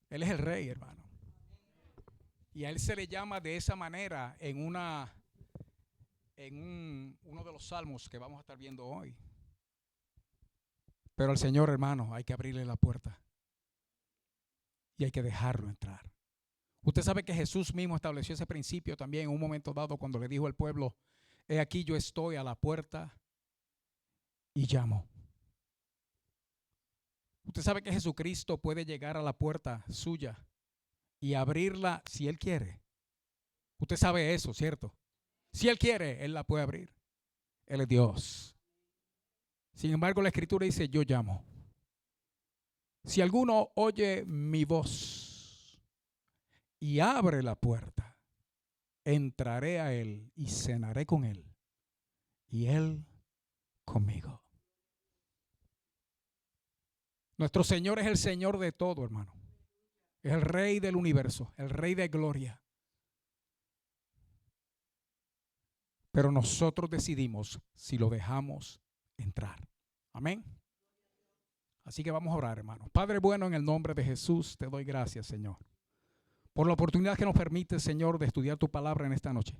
Él es el rey, hermano. Y a Él se le llama de esa manera en uno de los salmos que vamos a estar viendo hoy. Pero al Señor, hermano, hay que abrirle la puerta y hay que dejarlo entrar. Usted sabe que Jesús mismo estableció ese principio también en un momento dado cuando le dijo al pueblo: he aquí, yo estoy a la puerta y llamo. Usted sabe que Jesucristo puede llegar a la puerta suya y abrirla si Él quiere. Usted sabe eso, ¿cierto? Si Él quiere, Él la puede abrir. Él es Dios. Sin embargo, la Escritura dice: yo llamo. Si alguno oye mi voz y abre la puerta, entraré a Él y cenaré con Él y Él conmigo. Nuestro Señor es el Señor de todo, hermano. Es el Rey del universo, el Rey de gloria. Pero nosotros decidimos si lo dejamos entrar. Amén. Así que vamos a orar, hermano. Padre bueno, en el nombre de Jesús te doy gracias, Señor, por la oportunidad que nos permite, Señor, de estudiar tu palabra en esta noche.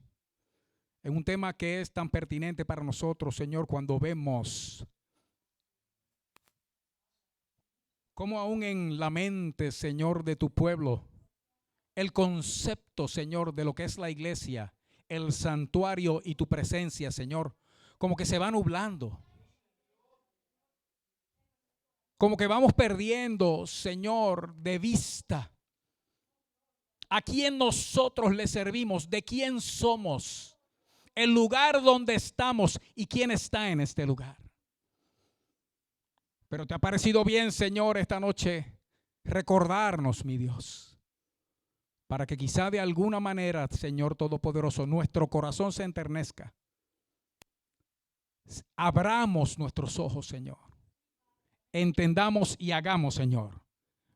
En un tema que es tan pertinente para nosotros, Señor, cuando vemos cómo aún en la mente, Señor, de tu pueblo, el concepto, Señor, de lo que es la iglesia, el santuario y tu presencia, Señor, como que se va nublando. Como que vamos perdiendo, Señor, de vista a quién nosotros le servimos, de quién somos, el lugar donde estamos y quién está en este lugar. Pero te ha parecido bien, Señor, esta noche recordarnos, mi Dios, para que quizá de alguna manera, Señor Todopoderoso, nuestro corazón se enternezca. Abramos nuestros ojos, Señor. Entendamos y hagamos, Señor,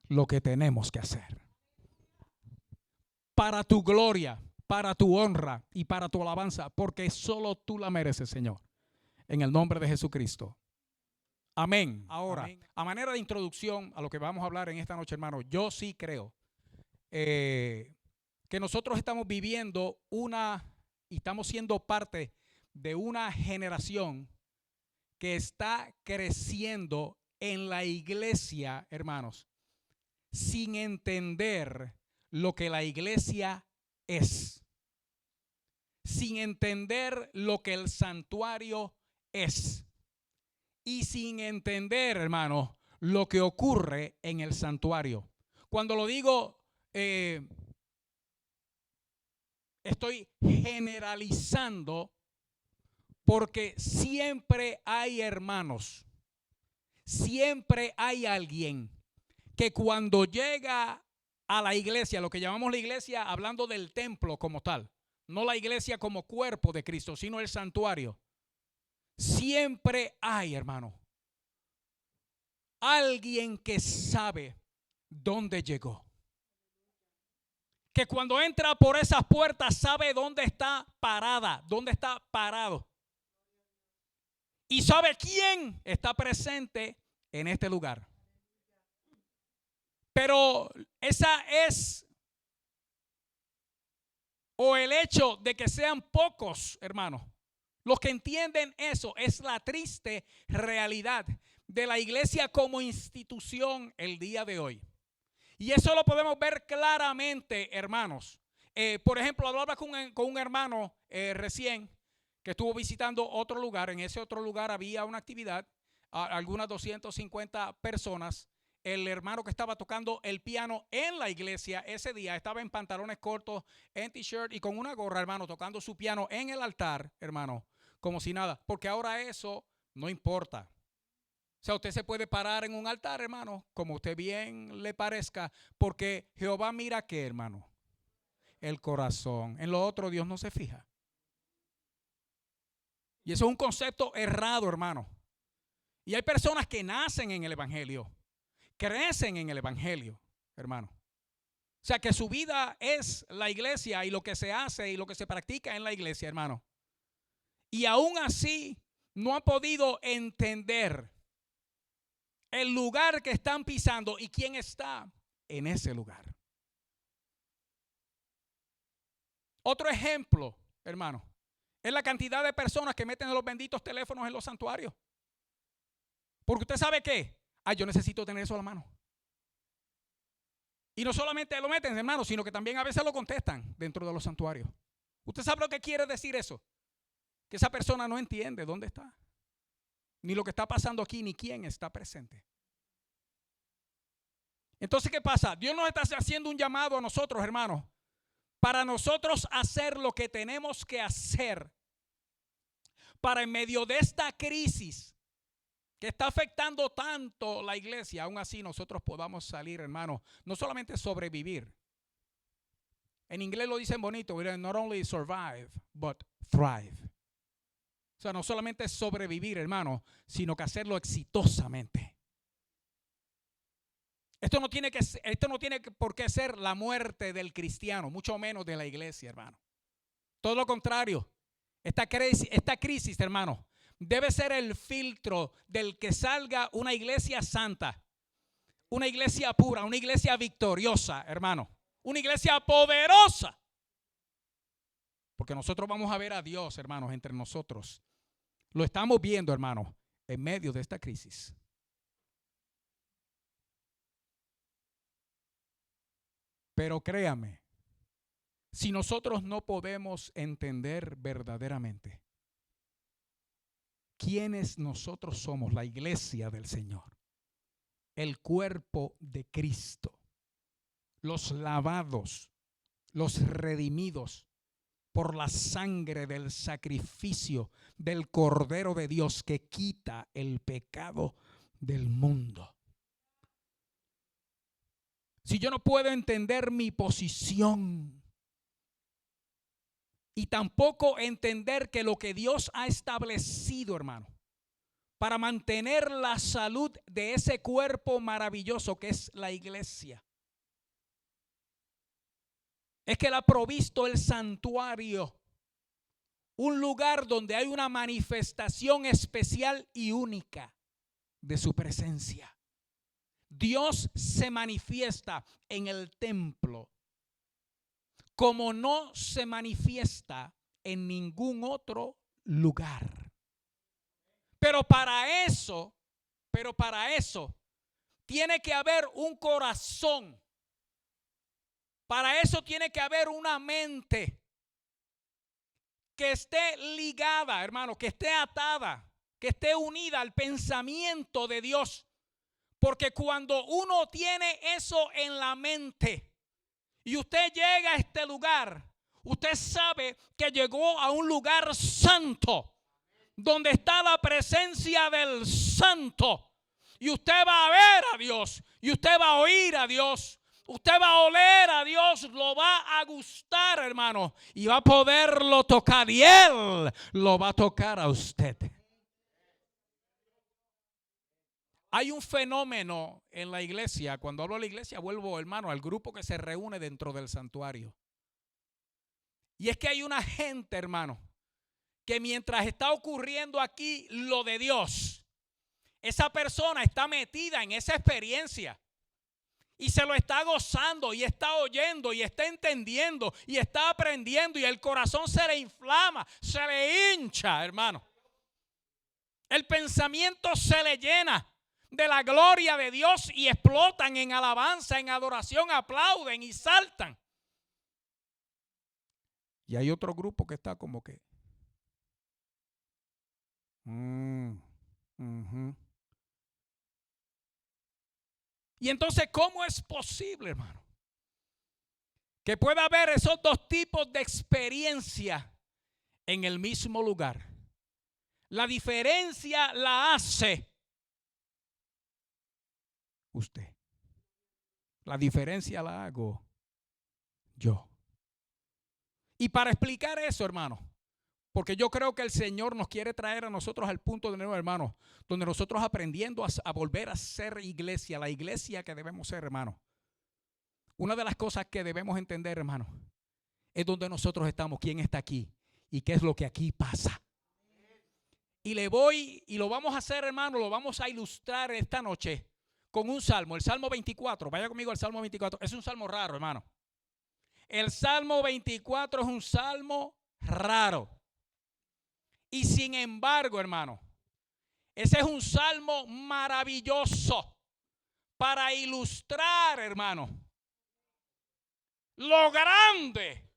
lo que tenemos que hacer. Para tu gloria, para tu honra y para tu alabanza, porque solo tú la mereces, Señor. En el nombre de Jesucristo. Amén. Ahora, amén. A manera de introducción a lo que vamos a hablar en esta noche, hermano, yo sí creo que nosotros estamos viviendo y estamos siendo parte de una generación que está creciendo en la iglesia, hermanos, sin entender lo que la iglesia es, sin entender lo que el santuario es y sin entender, hermano, lo que ocurre en el santuario. Cuando lo digo, estoy generalizando porque siempre hay hermanos, siempre hay alguien que cuando llega a la iglesia, lo que llamamos la iglesia, hablando del templo como tal, no la iglesia como cuerpo de Cristo, sino el santuario. Siempre hay, hermano, alguien que sabe dónde llegó. Que cuando entra por esas puertas sabe dónde está parada, dónde está parado. Y sabe quién está presente en este lugar. Pero esa es, o el hecho de que sean pocos, hermanos, los que entienden eso, es la triste realidad de la iglesia como institución el día de hoy. Y eso lo podemos ver claramente, hermanos. Por ejemplo, hablaba con un hermano recién que estuvo visitando otro lugar. En ese otro lugar había una actividad, algunas 250 personas. El hermano que estaba tocando el piano en la iglesia ese día estaba en pantalones cortos, en t-shirt y con una gorra, hermano, tocando su piano en el altar, hermano, como si nada. Porque ahora eso no importa. O sea, usted se puede parar en un altar, hermano, como usted bien le parezca, porque Jehová mira qué, hermano, el corazón. En lo otro Dios no se fija. Y eso es un concepto errado, hermano. Y hay personas que nacen en el evangelio, crecen en el evangelio, hermano. O sea, que su vida es la iglesia y lo que se hace y lo que se practica en la iglesia, hermano. Y aún así no han podido entender el lugar que están pisando y quién está en ese lugar. Otro ejemplo, hermano, es la cantidad de personas que meten los benditos teléfonos en los santuarios. Porque usted sabe que, yo necesito tener eso a la mano. Y no solamente lo meten, hermano, sino que también a veces lo contestan dentro de los santuarios. ¿Usted sabe lo que quiere decir eso? Que esa persona no entiende dónde está, ni lo que está pasando aquí, ni quién está presente. Entonces, ¿qué pasa? Dios nos está haciendo un llamado a nosotros, hermanos, para nosotros hacer lo que tenemos que hacer para en medio de esta crisis que está afectando tanto la iglesia, aún así nosotros podamos salir, hermanos, no solamente sobrevivir. En inglés lo dicen bonito, not only survive, but thrive. O sea, no solamente sobrevivir, hermano, sino que hacerlo exitosamente. Esto no tiene por qué ser la muerte del cristiano, mucho menos de la iglesia, hermano. Todo lo contrario, esta crisis, hermano, debe ser el filtro del que salga una iglesia santa, una iglesia pura, una iglesia victoriosa, hermano, una iglesia poderosa. Porque nosotros vamos a ver a Dios, hermanos, entre nosotros. Lo estamos viendo, hermanos, en medio de esta crisis. Pero créame, si nosotros no podemos entender verdaderamente quiénes nosotros somos, la iglesia del Señor, el cuerpo de Cristo, los lavados, los redimidos por la sangre del sacrificio del Cordero de Dios que quita el pecado del mundo. Si yo no puedo entender mi posición y tampoco entender que lo que Dios ha establecido, hermano, para mantener la salud de ese cuerpo maravilloso que es la iglesia, es que Él ha provisto el santuario, un lugar donde hay una manifestación especial y única de su presencia. Dios se manifiesta en el templo como no se manifiesta en ningún otro lugar. Pero para eso tiene que haber un corazón. Para eso tiene que haber una mente que esté ligada, hermano, que esté atada, que esté unida al pensamiento de Dios. Porque cuando uno tiene eso en la mente y usted llega a este lugar, usted sabe que llegó a un lugar santo, donde está la presencia del santo. Y usted va a ver a Dios, y usted va a oír a Dios, usted va a oler a Dios, lo va a gustar, hermano, y va a poderlo tocar, y Él lo va a tocar a usted. Hay un fenómeno en la iglesia. Cuando hablo de la iglesia, vuelvo, hermano, al grupo que se reúne dentro del santuario. Y es que hay una gente, hermano, que mientras está ocurriendo aquí lo de Dios, esa persona está metida en esa experiencia y se lo está gozando y está oyendo y está entendiendo y está aprendiendo, y el corazón se le inflama, se le hincha, hermano. El pensamiento se le llena de la gloria de Dios y explotan en alabanza, en adoración, aplauden y saltan. Y hay otro grupo que está como que Y entonces, ¿cómo es posible, hermano, que pueda haber esos dos tipos de experiencia en el mismo lugar? La diferencia la hace usted. La diferencia la hago yo. Y para explicar eso, hermano, porque yo creo que el Señor nos quiere traer a nosotros al punto de nuevo, hermano, donde nosotros aprendiendo a volver a ser iglesia, la iglesia que debemos ser, hermano. Una de las cosas que debemos entender, hermano, es donde nosotros estamos, quién está aquí y qué es lo que aquí pasa. Y lo vamos a hacer, hermano, lo vamos a ilustrar esta noche con un salmo, el Salmo 24. Vaya conmigo al Salmo 24. Es un salmo raro, hermano. El Salmo 24 es un salmo raro. Y sin embargo, hermano, ese es un salmo maravilloso para ilustrar, hermano, lo grande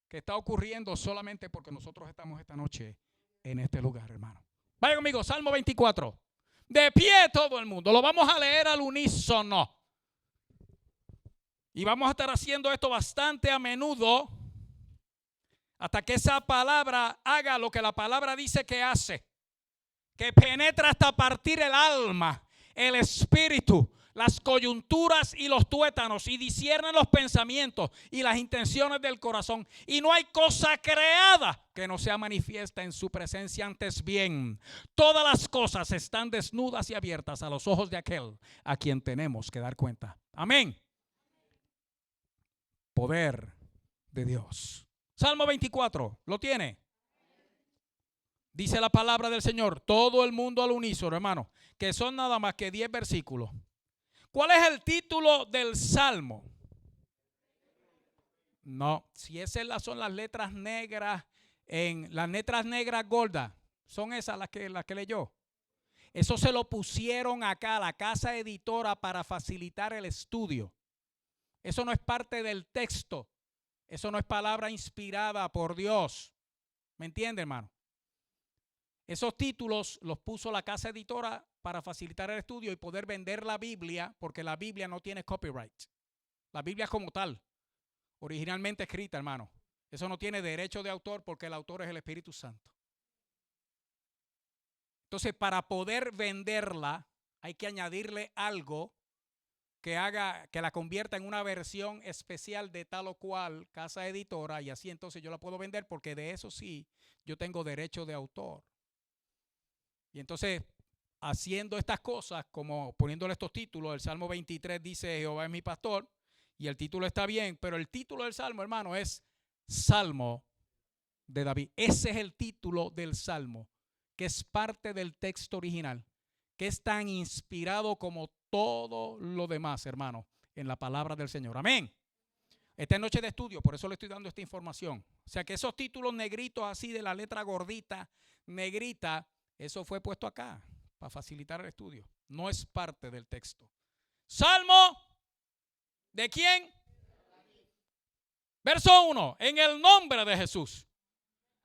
que está ocurriendo solamente porque nosotros estamos esta noche en este lugar, hermano. Vaya conmigo, Salmo 24. De pie todo el mundo. Lo vamos a leer al unísono. Y vamos a estar haciendo esto bastante a menudo hasta que esa palabra haga lo que la palabra dice que hace. Que penetra hasta partir el alma, el espíritu, las coyunturas y los tuétanos, y discierne los pensamientos y las intenciones del corazón. Y no hay cosa creada que no sea manifiesta en su presencia. Antes bien, todas las cosas están desnudas y abiertas a los ojos de aquel a quien tenemos que dar cuenta. Amén. Poder de Dios. Salmo 24, ¿lo tiene? Dice la palabra del Señor, todo el mundo al unísono, hermano, que son nada más que 10 versículos. ¿Cuál es el título del Salmo? No, si esas son las letras negras, las letras negras gordas, son esas las que leyó. Eso se lo pusieron acá a la casa editora para facilitar el estudio. Eso no es parte del texto. Eso no es palabra inspirada por Dios. ¿Me entiende, hermano? Esos títulos los puso la casa editora para facilitar el estudio y poder vender la Biblia, porque la Biblia no tiene copyright. La Biblia es como tal, originalmente escrita, hermano. Eso no tiene derecho de autor porque el autor es el Espíritu Santo. Entonces, para poder venderla, hay que añadirle algo que haga, que la convierta en una versión especial de tal o cual casa editora, y así entonces yo la puedo vender, porque de eso sí yo tengo derecho de autor. Y entonces, haciendo estas cosas, como poniéndole estos títulos, el Salmo 23 dice, Jehová es mi pastor, y el título está bien, pero el título del Salmo, hermano, es Salmo de David. Ese es el título del Salmo, que es parte del texto original, que es tan inspirado como todo lo demás, hermano, en la palabra del Señor. Amén. Esta es noche de estudio, por eso le estoy dando esta información. O sea que esos títulos negritos así de la letra gordita, negrita, eso fue puesto acá para facilitar el estudio. No es parte del texto. Salmo, ¿de quién? Verso 1, en el nombre de Jesús.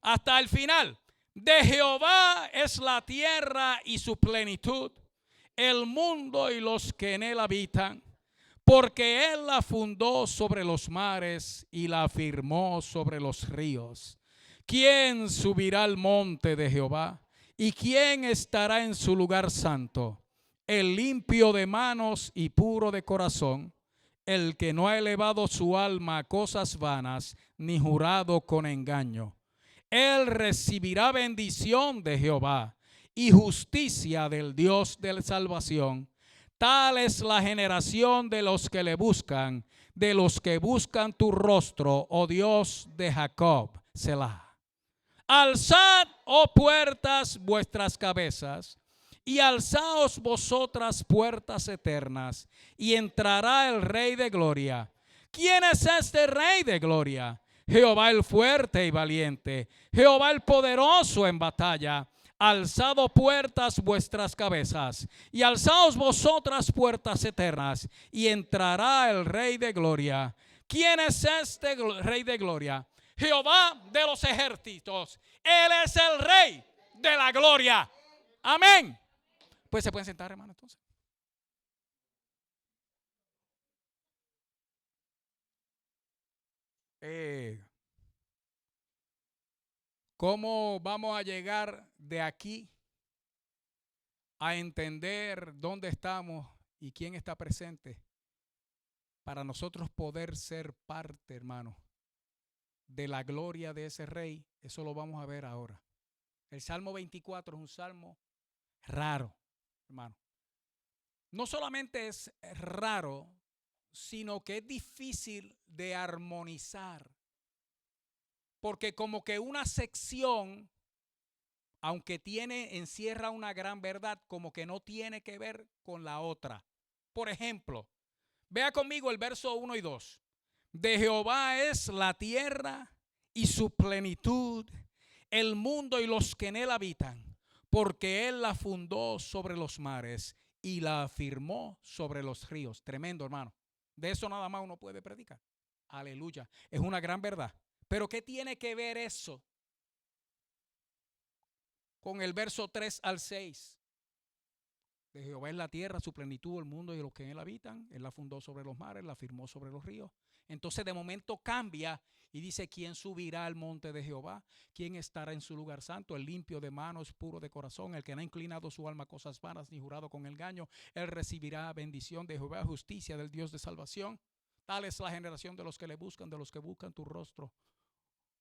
Hasta el final. De Jehová es la tierra y su plenitud, el mundo y los que en él habitan. Porque él la fundó sobre los mares y la afirmó sobre los ríos. ¿Quién subirá al monte de Jehová? ¿Y quién estará en su lugar santo? El limpio de manos y puro de corazón, el que no ha elevado su alma a cosas vanas, ni jurado con engaño. Él recibirá bendición de Jehová y justicia del Dios de salvación. Tal es la generación de los que le buscan, de los que buscan tu rostro, oh Dios de Jacob. Selah. Alzad, oh puertas, vuestras cabezas, y alzaos vosotras puertas eternas, y entrará el Rey de gloria. ¿Quién es este Rey de gloria? Jehová el fuerte y valiente, Jehová el poderoso en batalla. Alzado puertas vuestras cabezas, y alzaos vosotras puertas eternas, y entrará el Rey de gloria. ¿Quién es este Rey de gloria? Jehová de los ejércitos. Él es el Rey de la gloria. Amén. Pues se pueden sentar, hermano, entonces. ¿Cómo vamos a llegar de aquí a entender dónde estamos y quién está presente para nosotros poder ser parte, hermano, de la gloria de ese Rey? Eso lo vamos a ver ahora. El Salmo 24 es un salmo raro, hermano. No solamente es raro, sino que es difícil de armonizar. Porque como que una sección, aunque encierra una gran verdad, como que no tiene que ver con la otra. Por ejemplo, vea conmigo el verso 1 y 2. De Jehová es la tierra y su plenitud, el mundo y los que en él habitan, porque él la fundó sobre los mares y la afirmó sobre los ríos. Tremendo, hermano. De eso nada más uno puede predicar. Aleluya. Es una gran verdad. Pero ¿qué tiene que ver eso con el verso 3 al 6? De Jehová es la tierra, su plenitud, el mundo y los que en él habitan. Él la fundó sobre los mares, la firmó sobre los ríos. Entonces de momento cambia y dice: ¿quién subirá al monte de Jehová? ¿Quién estará en su lugar santo? El limpio de manos, puro de corazón, el que no ha inclinado su alma a cosas vanas ni jurado con engaño. Él recibirá bendición de Jehová, justicia del Dios de salvación. Tal es la generación de los que le buscan, de los que buscan tu rostro,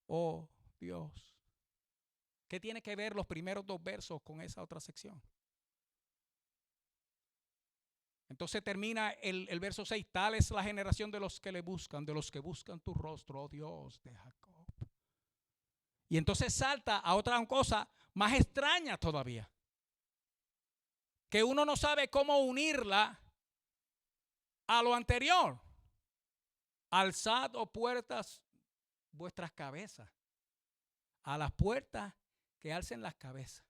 oh Dios. ¿Qué tiene que ver los primeros dos versos con esa otra sección? Entonces termina el verso 6. Tal es la generación de los que le buscan, de los que buscan tu rostro, oh Dios de Jacob. Y entonces salta a otra cosa más extraña todavía, que uno no sabe cómo unirla a lo anterior. Alzad, oh puertas, vuestras cabezas. A las puertas que alcen las cabezas.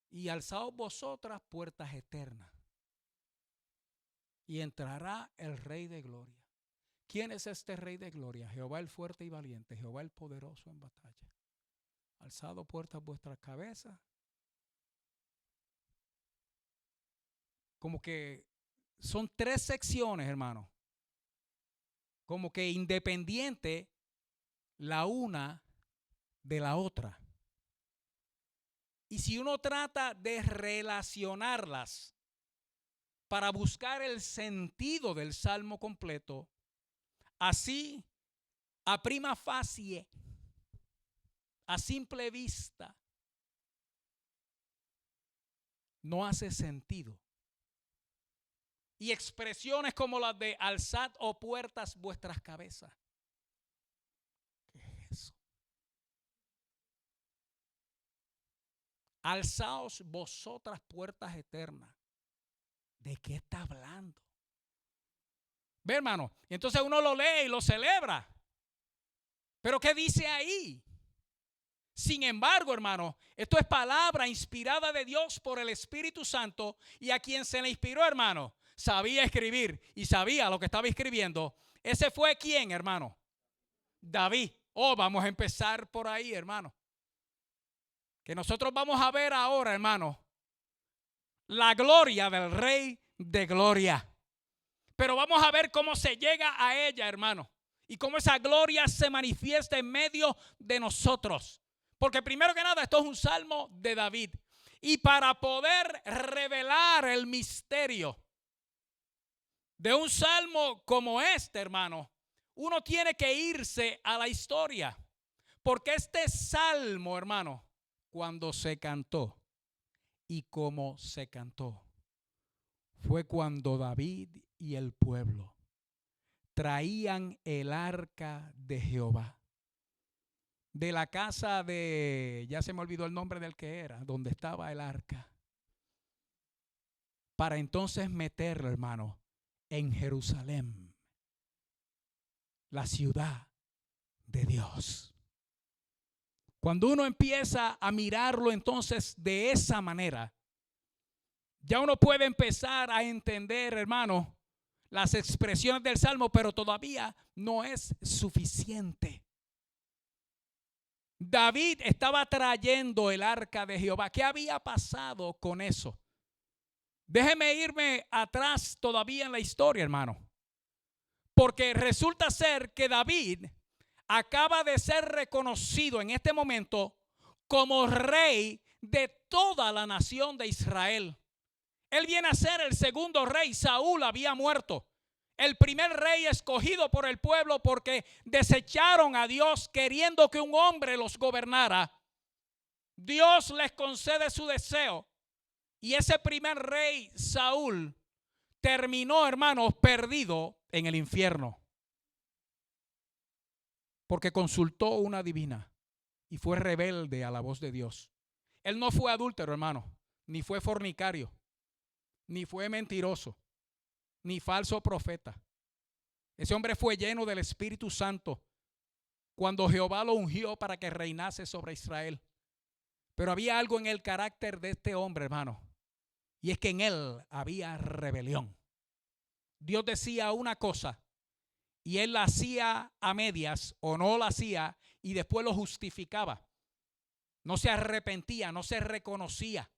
Y alzaos vosotras, puertas eternas. Y entrará el Rey de Gloria. ¿Quién es este Rey de Gloria? Jehová el fuerte y valiente, Jehová el poderoso en batalla. Alzado puertas vuestras cabezas. Como que son tres secciones, hermano. Como que independiente la una de la otra. Y si uno trata de relacionarlas para buscar el sentido del salmo completo, así, a prima facie, a simple vista, no hace sentido. Y expresiones como las de alzad, oh puertas, vuestras cabezas. ¿Qué es eso? Alzaos vosotras, puertas eternas. ¿De qué está hablando? Ve, hermano, y entonces uno lo lee y lo celebra. Pero ¿qué dice ahí? Sin embargo, hermano, esto es palabra inspirada de Dios por el Espíritu Santo, y a quien se le inspiró, hermano, sabía escribir y sabía lo que estaba escribiendo. ¿Ese fue quién, hermano? David. Oh, vamos a empezar por ahí, hermano. Que nosotros vamos a ver ahora, hermano, la gloria del Rey de Gloria. Pero vamos a ver cómo se llega a ella, hermano, y cómo esa gloria se manifiesta en medio de nosotros. Porque primero que nada, esto es un salmo de David. Y para poder revelar el misterio de un salmo como este, hermano, uno tiene que irse a la historia. Porque este salmo, hermano, cuando se cantó y como se cantó, fue cuando David y el pueblo traían el arca de Jehová de la casa de, ya se me olvidó el nombre del que era, donde estaba el arca, para entonces meterlo, hermano, en Jerusalén, la ciudad de Dios. Cuando uno empieza a mirarlo entonces de esa manera, ya uno puede empezar a entender, hermano, las expresiones del salmo, pero todavía no es suficiente. David estaba trayendo el arca de Jehová. ¿Qué había pasado con eso? Déjeme irme atrás todavía en la historia, hermano. Porque resulta ser que David acaba de ser reconocido en este momento como rey de toda la nación de Israel. Él viene a ser el segundo rey. Saúl había muerto. El primer rey escogido por el pueblo porque desecharon a Dios queriendo que un hombre los gobernara. Dios les concede su deseo. Y ese primer rey, Saúl, terminó, hermanos, perdido en el infierno. Porque consultó una divina y fue rebelde a la voz de Dios. Él no fue adúltero, hermano, ni fue fornicario, ni fue mentiroso, ni falso profeta. Ese hombre fue lleno del Espíritu Santo cuando Jehová lo ungió para que reinase sobre Israel. Pero había algo en el carácter de este hombre, hermano, y es que en él había rebelión. Dios decía una cosa y él la hacía a medias o no la hacía y después lo justificaba. No se arrepentía, no se reconocía.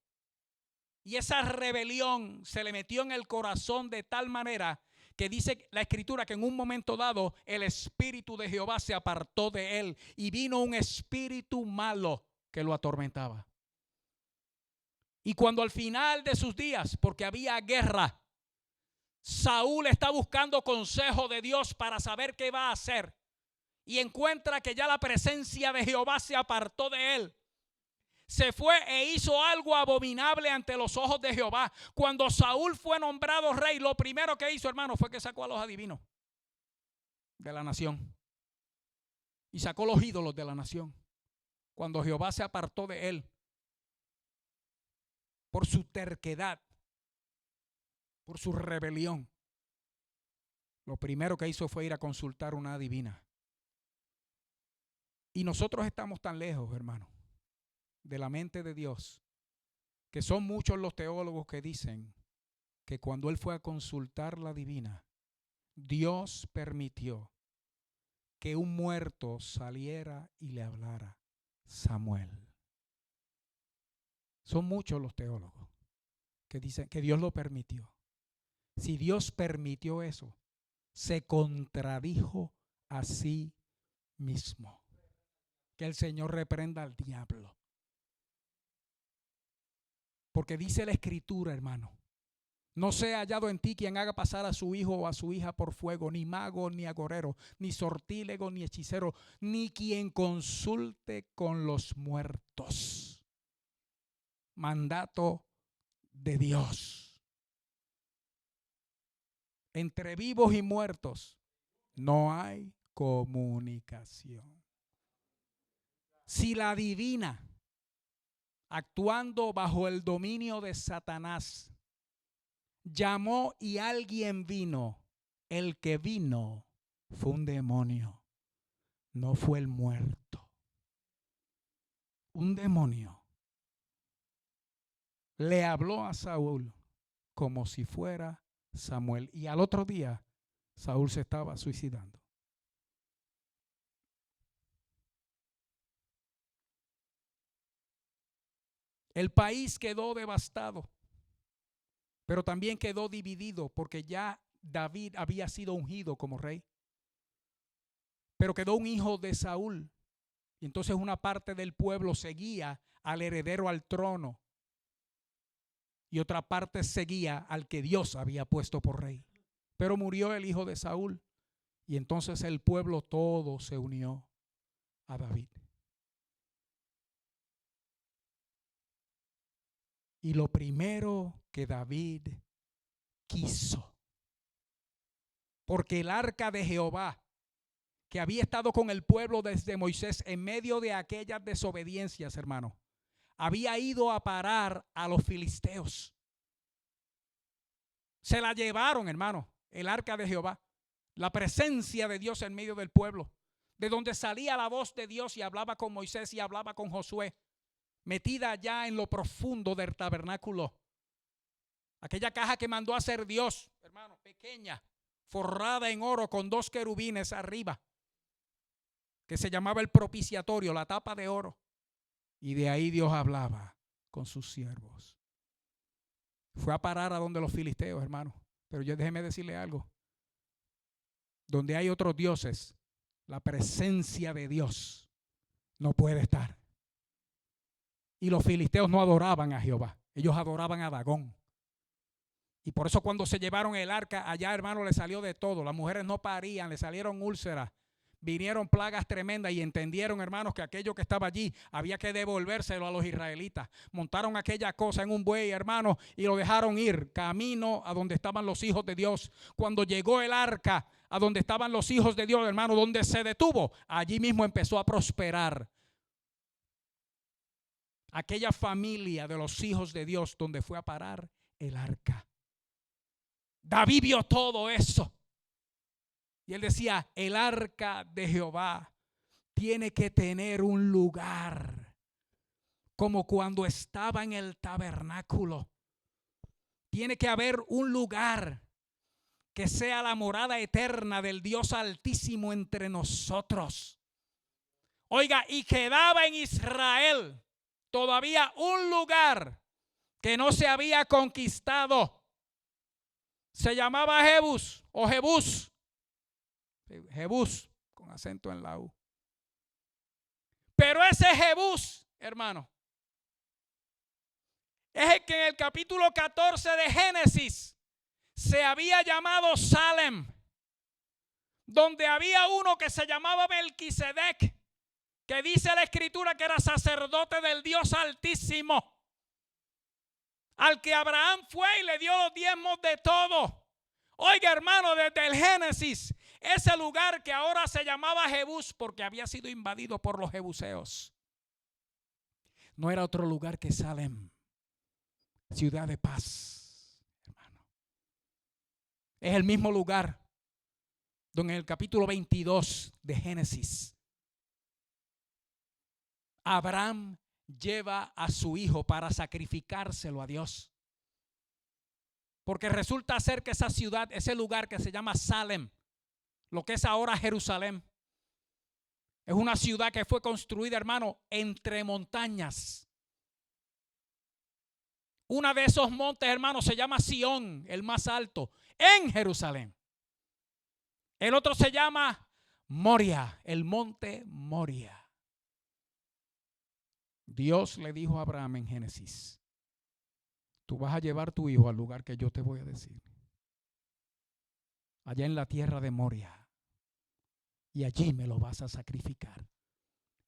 Y esa rebelión se le metió en el corazón de tal manera que dice la Escritura que en un momento dado el Espíritu de Jehová se apartó de él y vino un espíritu malo que lo atormentaba. Y cuando al final de sus días, porque había guerra, Saúl está buscando consejo de Dios para saber qué va a hacer y encuentra que ya la presencia de Jehová se apartó de él. Se fue e hizo algo abominable ante los ojos de Jehová. Cuando Saúl fue nombrado rey, lo primero que hizo, hermano, fue que sacó a los adivinos de la nación y sacó los ídolos de la nación. Cuando Jehová se apartó de él por su terquedad, por su rebelión, lo primero que hizo fue ir a consultar una adivina. Y nosotros estamos tan lejos, hermano, de la mente de Dios, que son muchos los teólogos que dicen que cuando él fue a consultar la adivina, Dios permitió que un muerto saliera y le hablara: Samuel. Son muchos los teólogos que dicen que Dios lo permitió. Si Dios permitió eso, se contradijo a sí mismo. Que el Señor reprenda al diablo. Porque dice la Escritura, hermano: no sea hallado en ti quien haga pasar a su hijo o a su hija por fuego, ni mago, ni agorero, ni sortílego, ni hechicero, ni quien consulte con los muertos. Mandato de Dios. Entre vivos y muertos no hay comunicación. Si la adivina, actuando bajo el dominio de Satanás, llamó y alguien vino, el que vino fue un demonio, no fue el muerto. Un demonio le habló a Saúl como si fuera Samuel, y al otro día Saúl se estaba suicidando. El país quedó devastado, pero también quedó dividido porque ya David había sido ungido como rey. Pero quedó un hijo de Saúl. Y entonces una parte del pueblo seguía al heredero al trono. Y otra parte seguía al que Dios había puesto por rey. Pero murió el hijo de Saúl. Y entonces el pueblo todo se unió a David. Y lo primero que David quiso, porque el arca de Jehová, que había estado con el pueblo desde Moisés en medio de aquellas desobediencias, hermano, había ido a parar a los filisteos. Se la llevaron, hermano, el arca de Jehová, la presencia de Dios en medio del pueblo, de donde salía la voz de Dios y hablaba con Moisés y hablaba con Josué, metida allá en lo profundo del tabernáculo. Aquella caja que mandó a hacer Dios, hermano, pequeña, forrada en oro con 2 querubines arriba, que se llamaba el propiciatorio, la tapa de oro. Y de ahí Dios hablaba con sus siervos. Fue a parar a donde los filisteos, hermano. Pero déjeme decirle algo. Donde hay otros dioses, la presencia de Dios no puede estar. Y los filisteos no adoraban a Jehová, ellos adoraban a Dagón. Y por eso cuando se llevaron el arca allá, hermano, le salió de todo. Las mujeres no parían, le salieron úlceras, vinieron plagas tremendas y entendieron, hermanos, que aquello que estaba allí había que devolvérselo a los israelitas. Montaron aquella cosa en un buey, hermano, y lo dejaron ir camino a donde estaban los hijos de Dios. Cuando llegó el arca a donde estaban los hijos de Dios, hermano, donde se detuvo, allí mismo empezó a prosperar aquella familia de los hijos de Dios donde fue a parar el arca. David vio todo eso. Y él decía, el arca de Jehová tiene que tener un lugar, como cuando estaba en el tabernáculo. Tiene que haber un lugar que sea la morada eterna del Dios Altísimo entre nosotros. Oiga, y quedaba en Israel todavía un lugar que no se había conquistado. Se llamaba Jebús o Jebús. Jebús con acento en la U. Pero ese Jebús, hermano, es el que en el capítulo 14 de Génesis se había llamado Salem, donde había uno que se llamaba Melquisedec, que dice la escritura que era sacerdote del Dios Altísimo, al que Abraham fue y le dio los diezmos de todo. Oiga, hermano, desde el Génesis, ese lugar que ahora se llamaba Jebús, porque había sido invadido por los jebuseos, no era otro lugar que Salem, ciudad de paz, hermano. Es el mismo lugar donde en el capítulo 22 de Génesis, Abraham lleva a su hijo para sacrificárselo a Dios. Porque resulta ser que esa ciudad, ese lugar que se llama Salem, lo que es ahora Jerusalén, es una ciudad que fue construida, hermano, entre montañas. Una de esos montes, hermano, se llama Sión, el más alto, en Jerusalén. El otro se llama Moria, el monte Moria. Dios le dijo a Abraham en Génesis, tú vas a llevar tu hijo al lugar que yo te voy a decir, allá en la tierra de Moria, y allí me lo vas a sacrificar.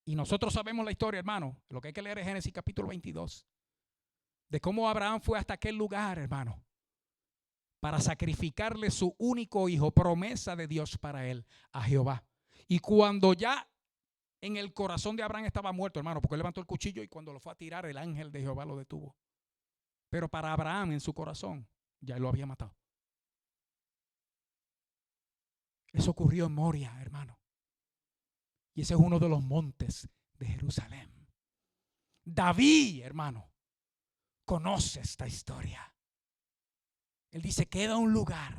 Y nosotros sabemos la historia, hermano. Lo que hay que leer es Génesis capítulo 22, de cómo Abraham fue hasta aquel lugar, hermano, para sacrificarle su único hijo, promesa de Dios para él, a Jehová. Y cuando ya en el corazón de Abraham estaba muerto, hermano, porque él levantó el cuchillo y cuando lo fue a tirar, el ángel de Jehová lo detuvo. Pero para Abraham, en su corazón, ya él lo había matado. Eso ocurrió en Moria, hermano. Y ese es uno de los montes de Jerusalén. David, hermano, conoce esta historia. Él dice, queda un lugar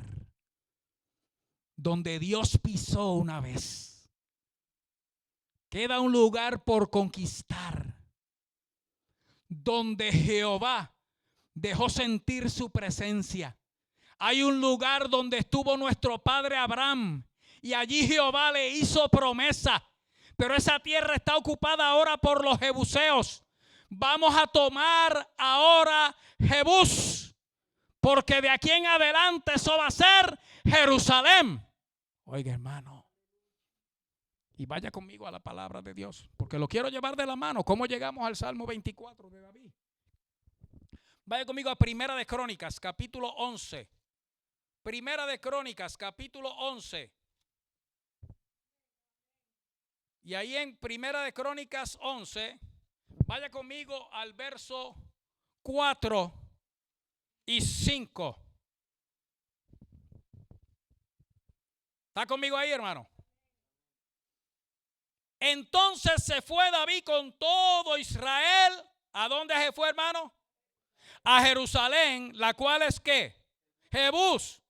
donde Dios pisó una vez. Queda un lugar por conquistar, donde Jehová dejó sentir su presencia. Hay un lugar donde estuvo nuestro padre Abraham y allí Jehová le hizo promesa. Pero esa tierra está ocupada ahora por los jebuseos. Vamos a tomar ahora Jebús, porque de aquí en adelante eso va a ser Jerusalén. Oiga, hermano, y vaya conmigo a la palabra de Dios, porque lo quiero llevar de la mano. ¿Cómo llegamos al Salmo 24 de David? Vaya conmigo a Primera de Crónicas, capítulo 11. Primera de Crónicas, capítulo 11. Y ahí en Primera de Crónicas 11, vaya conmigo al verso 4 y 5. ¿Está conmigo ahí, hermano? Entonces se fue David con todo Israel. ¿A dónde se fue, hermano? A Jerusalén, la cual es ¿qué? Jebús.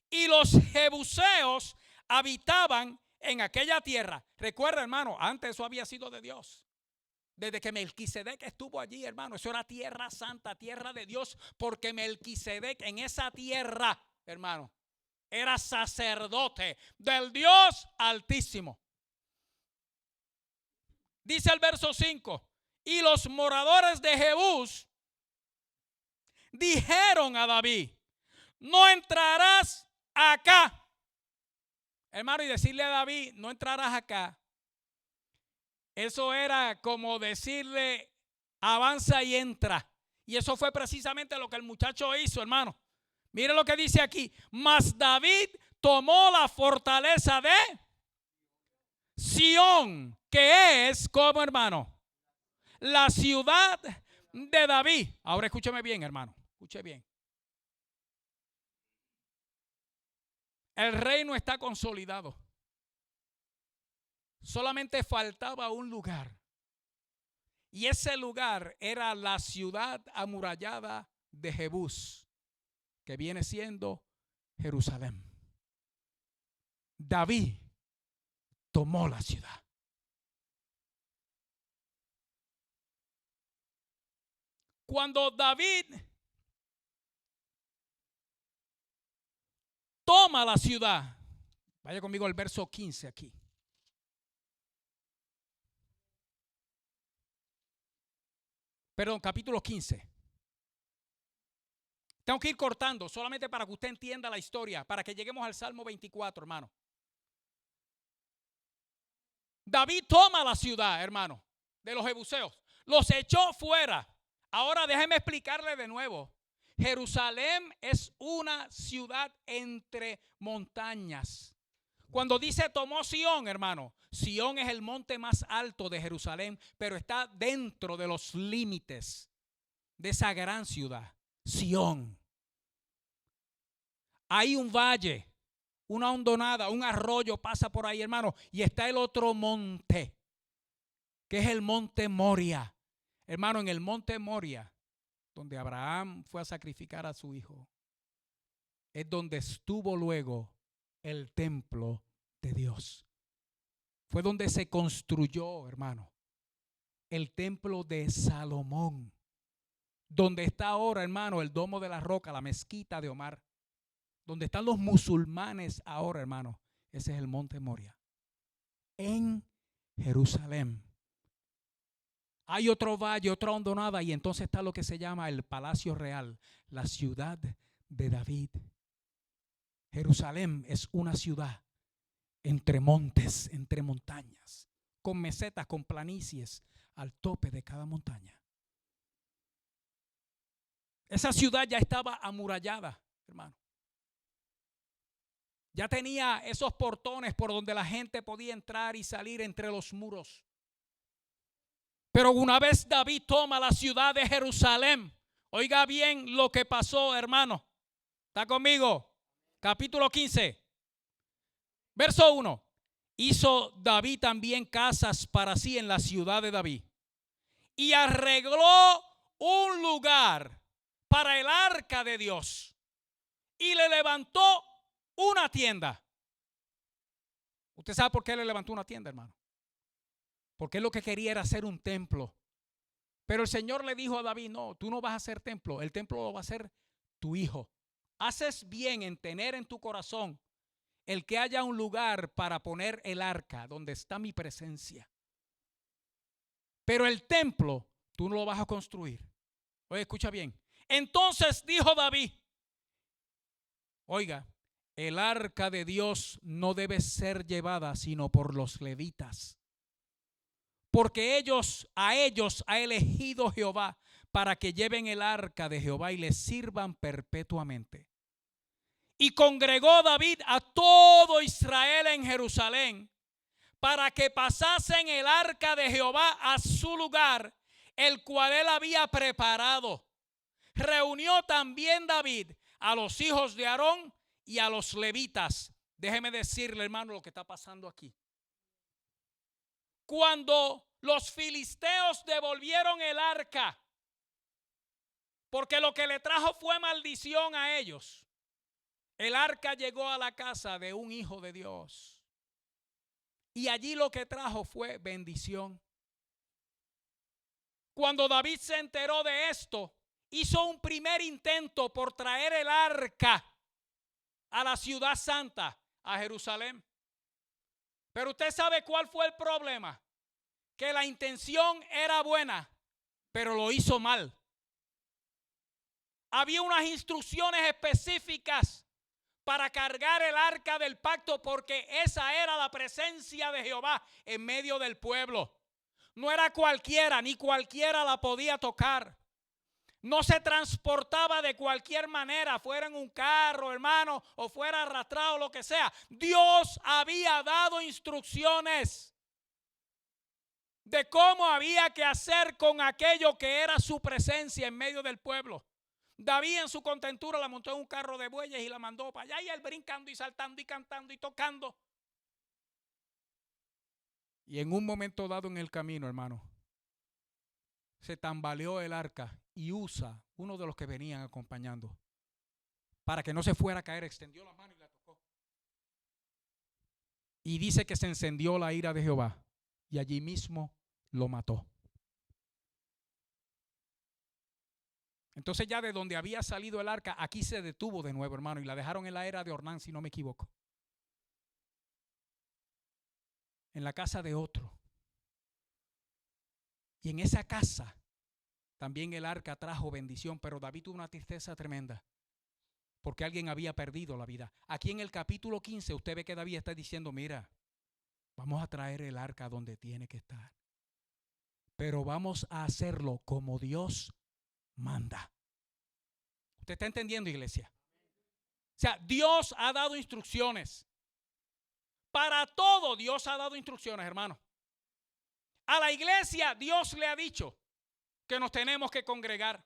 Y los jebuseos habitaban en aquella tierra. Recuerda, hermano, antes eso había sido de Dios. Desde que Melquisedec estuvo allí, hermano, eso era tierra santa, tierra de Dios, porque Melquisedec en esa tierra, hermano, era sacerdote del Dios Altísimo. Dice el verso 5, y los moradores de Jebús dijeron a David, no entrarás acá. Hermano, y decirle a David, no entrarás acá, eso era como decirle, avanza y entra. Y eso fue precisamente lo que el muchacho hizo, hermano. Mire lo que dice aquí, mas David tomó la fortaleza de Sión, que es como, hermano, la ciudad de David. Ahora escúcheme bien, hermano, escuche bien. El reino está consolidado. Solamente faltaba un lugar. Y ese lugar era la ciudad amurallada de Jebús, que viene siendo Jerusalén. David tomó la ciudad. Cuando David toma la ciudad, vaya conmigo al verso 15 aquí. Perdón, capítulo 15. Tengo que ir cortando solamente para que usted entienda la historia, para que lleguemos al Salmo 24, hermano. David toma la ciudad, hermano, de los jebuseos. Los echó fuera. Ahora déjeme explicarle de nuevo. Jerusalén es una ciudad entre montañas. Cuando dice tomó Sión, hermano, Sión es el monte más alto de Jerusalén, pero está dentro de los límites de esa gran ciudad, Sión. Hay un valle, una hondonada, un arroyo pasa por ahí, hermano, y está el otro monte, que es el monte Moria. Hermano, en el monte Moria, donde Abraham fue a sacrificar a su hijo, es donde estuvo luego el templo de Dios. Fue donde se construyó, hermano, el templo de Salomón, donde está ahora, hermano, el domo de la roca, la mezquita de Omar, donde están los musulmanes ahora, hermano. Ese es el monte Moria, en Jerusalén. Hay otro valle, otra hondonada, y entonces está lo que se llama el Palacio Real, la ciudad de David. Jerusalén es una ciudad entre montes, entre montañas, con mesetas, con planicies al tope de cada montaña. Esa ciudad ya estaba amurallada, hermano. Ya tenía esos portones por donde la gente podía entrar y salir entre los muros. Pero una vez David toma la ciudad de Jerusalén, oiga bien lo que pasó, hermano. ¿Está conmigo? Capítulo 15. Verso 1. Hizo David también casas para sí en la ciudad de David. Y arregló un lugar para el arca de Dios. Y le levantó una tienda. ¿Usted sabe por qué le levantó una tienda, hermano? Porque él lo que quería era hacer un templo. Pero el Señor le dijo a David, no, tú no vas a hacer templo. El templo lo va a hacer tu hijo. Haces bien en tener en tu corazón el que haya un lugar para poner el arca donde está mi presencia. Pero el templo tú no lo vas a construir. Oye, escucha bien. Entonces dijo David, oiga, el arca de Dios no debe ser llevada sino por los levitas. Porque a ellos ha elegido Jehová para que lleven el arca de Jehová y les sirvan perpetuamente. Y congregó David a todo Israel en Jerusalén para que pasasen el arca de Jehová a su lugar, el cual él había preparado. Reunió también David a los hijos de Aarón y a los levitas. Déjeme decirle, hermano, lo que está pasando aquí. Cuando los filisteos devolvieron el arca, porque lo que le trajo fue maldición a ellos, el arca llegó a la casa de un hijo de Dios. Y allí lo que trajo fue bendición. Cuando David se enteró de esto, hizo un primer intento por traer el arca a la ciudad santa, a Jerusalén. Pero usted sabe cuál fue el problema. Que la intención era buena, pero lo hizo mal. Había unas instrucciones específicas para cargar el arca del pacto, porque esa era la presencia de Jehová en medio del pueblo. No era cualquiera, ni cualquiera la podía tocar. No se transportaba de cualquier manera, fuera en un carro, hermano, o fuera arrastrado, lo que sea. Dios había dado instrucciones de cómo había que hacer con aquello que era su presencia en medio del pueblo. David en su contentura la montó en un carro de bueyes y la mandó para allá, y él brincando y saltando y cantando y tocando. Y en un momento dado en el camino, hermano, se tambaleó el arca, y Usa, uno de los que venían acompañando, para que no se fuera a caer, extendió la mano y la tocó. Y dice que se encendió la ira de Jehová, y allí mismo lo mató. Entonces ya de donde había salido el arca, aquí se detuvo de nuevo, hermano, y la dejaron en la era de Ornán, si no me equivoco. En la casa de otro. Y en esa casa también el arca trajo bendición, pero David tuvo una tristeza tremenda, porque alguien había perdido la vida. Aquí en el capítulo 15 usted ve que David está diciendo, mira, vamos a traer el arca donde tiene que estar, pero vamos a hacerlo como Dios manda. ¿Usted está entendiendo, iglesia? O sea, Dios ha dado instrucciones. Para todo Dios ha dado instrucciones, hermano. A la iglesia Dios le ha dicho que nos tenemos que congregar.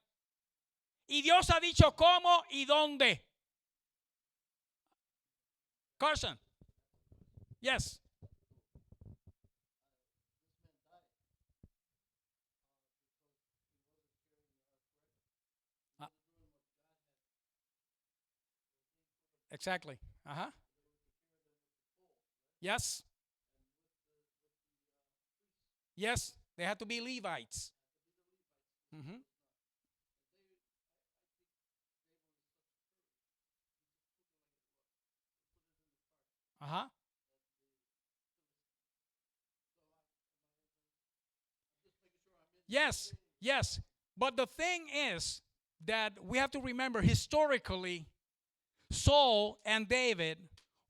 Y Dios ha dicho cómo y dónde. Carson. Yes. Exactly. Uh-huh. Yes. Yes. They had to be Levites. Mm-hmm. Uh-huh. Yes. Yes. But the thing is that we have to remember historically, Saul and David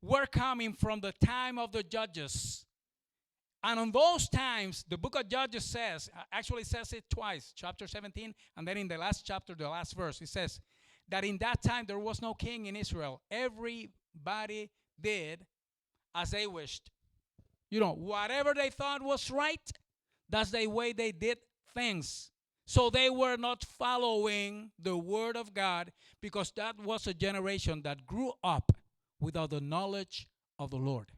were coming from the time of the judges. And on those times, the book of Judges says, actually says it twice, chapter 17, and then in the last chapter, the last verse, it says that in that time there was no king in Israel. Everybody did as they wished. You know, whatever they thought was right, that's the way they did things. So they were not following the word of God, because that was a generation that grew up without the knowledge of the Lord.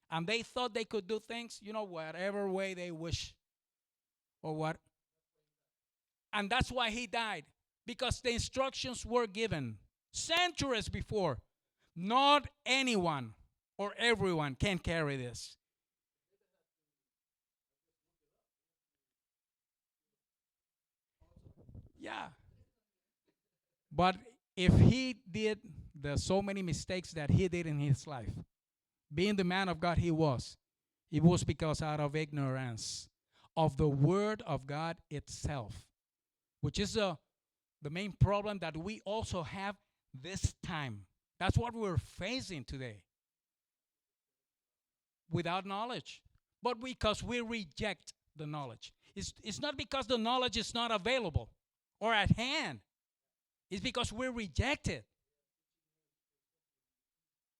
And they thought they could do things, you know, whatever way they wish or what. And that's why he died, because the instructions were given centuries before. Not anyone or everyone can carry this. Yeah. But if he did the so many mistakes that he did in his life, being the man of God he was, it was because out of ignorance of the word of God itself, which is the main problem that we also have this time. That's what we're facing today. Without knowledge. But because we reject the knowledge. It's not because the knowledge is not available or at hand. It's because we reject it.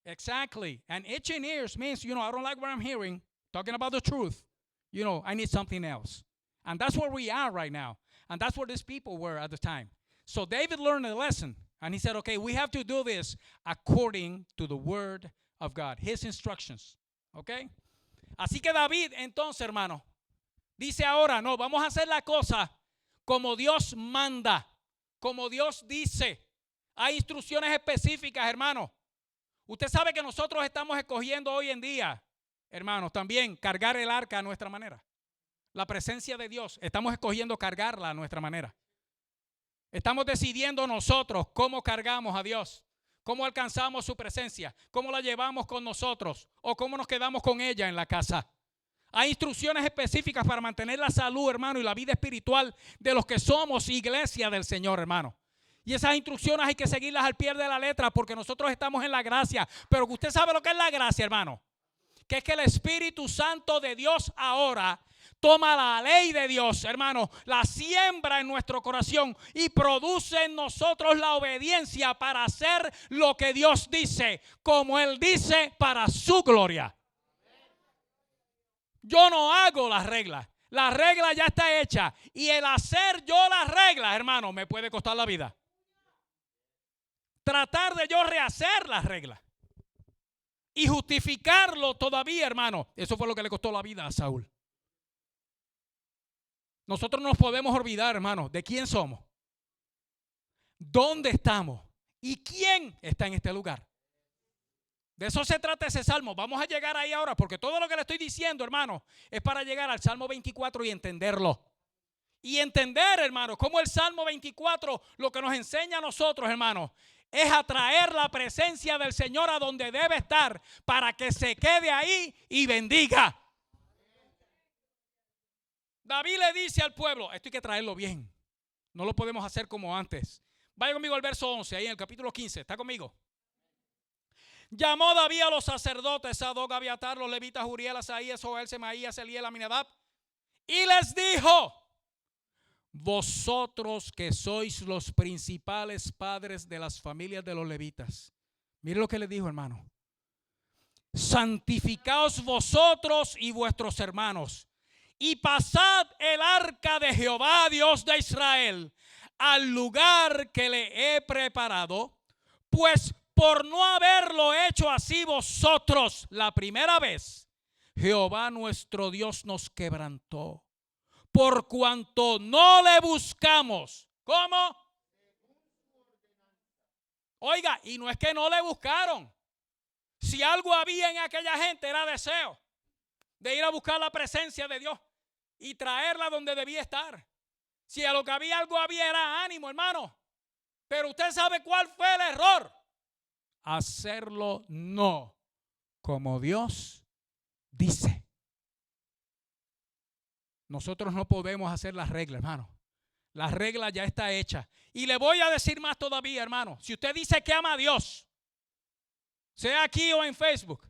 Exactly. And itching ears means, you know, I don't like what I'm hearing, talking about the truth. You know, I need something else. And that's where we are right now. And that's where these people were at the time. So David learned a lesson. And he said, okay, we have to do this according to the word of God. His instructions. Okay. Así que David, entonces, hermano, dice ahora, no, vamos a hacer la cosa como Dios manda, como Dios dice. Hay instrucciones específicas, hermano. Usted sabe que nosotros estamos escogiendo hoy en día, hermanos, también cargar el arca a nuestra manera. La presencia de Dios, estamos escogiendo cargarla a nuestra manera. Estamos decidiendo nosotros cómo cargamos a Dios, cómo alcanzamos su presencia, cómo la llevamos con nosotros o cómo nos quedamos con ella en la casa. Hay instrucciones específicas para mantener la salud, hermano, y la vida espiritual de los que somos iglesia del Señor, hermano. Y esas instrucciones hay que seguirlas al pie de la letra, porque nosotros estamos en la gracia. Pero usted sabe lo que es la gracia, hermano. Que es que el Espíritu Santo de Dios ahora toma la ley de Dios, hermano, la siembra en nuestro corazón y produce en nosotros la obediencia para hacer lo que Dios dice, como Él dice, para su gloria. Yo no hago las reglas. La regla ya está hecha. Y el hacer yo las reglas, hermano, me puede costar la vida. tratar de yo rehacer las reglas y justificarlo todavía, hermano. Eso fue lo que le costó la vida a Saúl. Nosotros no nos podemos olvidar, hermano, de quién somos, dónde estamos y quién está en este lugar. De eso se trata ese salmo. Vamos a llegar ahí ahora, porque todo lo que le estoy diciendo, hermano, es para llegar al Salmo 24 y entenderlo. Y entender, hermano, cómo el Salmo 24 lo que nos enseña a nosotros, hermano, es atraer la presencia del Señor a donde debe estar para que se quede ahí y bendiga. David le dice al pueblo, esto hay que traerlo bien. No lo podemos hacer como antes. Vaya conmigo al verso 11, ahí en el capítulo 15. ¿Está conmigo? Llamó David a los sacerdotes, Sadoc, Abiatar, los levitas, Uriel, Asaías, Joel, Semaías, Eliel, Aminadab, y les dijo: vosotros que sois los principales padres de las familias de los levitas. Mire lo que le dijo, hermano. Santificaos vosotros y vuestros hermanos, y pasad el arca de Jehová, Dios de Israel, al lugar que le he preparado, pues por no haberlo hecho así vosotros la primera vez, Jehová nuestro Dios nos quebrantó, por cuanto no le buscamos. ¿Cómo? Oiga, y no es que no le buscaron. Si algo había en aquella gente era deseo de ir a buscar la presencia de Dios y traerla donde debía estar. Si a lo que había algo había era ánimo, hermano. Pero usted sabe cuál fue el error. Hacerlo no como Dios dice. Nosotros no podemos hacer las reglas, hermano. La regla ya está hecha. Y le voy a decir más todavía, hermano. Si usted dice que ama a Dios, sea aquí o en Facebook,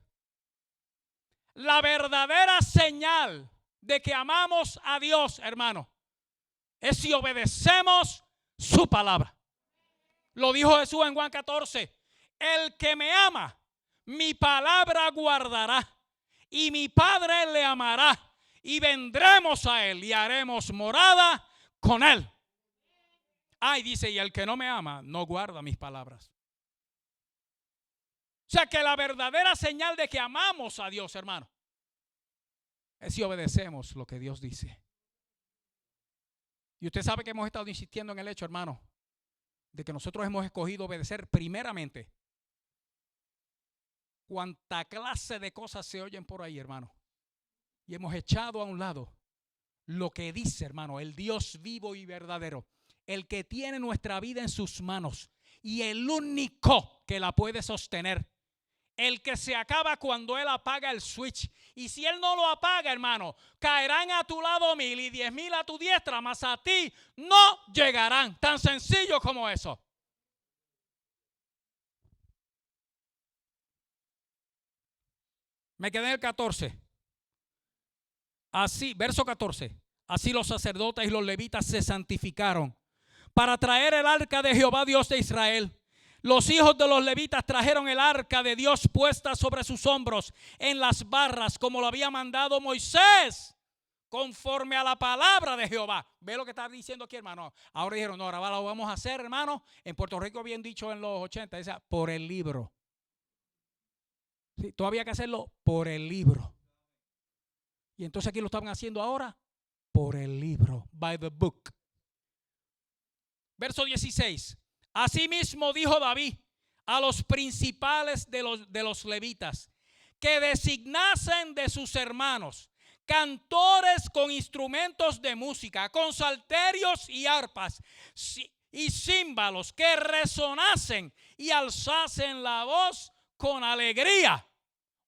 la verdadera señal de que amamos a Dios, hermano, es si obedecemos su palabra. Lo dijo Jesús en Juan 14. El que me ama, mi palabra guardará, y mi Padre le amará, y vendremos a él y haremos morada con él. Ay, dice, y el que no me ama no guarda mis palabras. O sea que la verdadera señal de que amamos a Dios, hermano, es si obedecemos lo que Dios dice. Y usted sabe que hemos estado insistiendo en el hecho, hermano, de que nosotros hemos escogido obedecer primeramente. Cuánta clase de cosas se oyen por ahí, hermano. Y hemos echado a un lado lo que dice, hermano, el Dios vivo y verdadero, el que tiene nuestra vida en sus manos y el único que la puede sostener, el que se acaba cuando Él apaga el switch. Y si Él no lo apaga, hermano, caerán a tu lado 1000 y 10,000 a tu diestra, mas a ti no llegarán. Tan sencillo como eso. Me quedé en el 14. Así, verso 14. Así los sacerdotes y los levitas se santificaron para traer el arca de Jehová, Dios de Israel. Los hijos de los levitas trajeron el arca de Dios puesta sobre sus hombros en las barras, como lo había mandado Moisés, conforme a la palabra de Jehová. Ve lo que está diciendo aquí, hermano. Ahora dijeron, no, ahora lo vamos a hacer, hermano. En Puerto Rico habían dicho en los 80, dice, por el libro. Sí, todavía hay que hacerlo por el libro. Y entonces aquí lo estaban haciendo ahora por el libro, by the book. Verso 16. Asimismo dijo David a los principales de los levitas que designasen de sus hermanos cantores con instrumentos de música, con salterios y arpas y címbalos, que resonasen y alzasen la voz con alegría.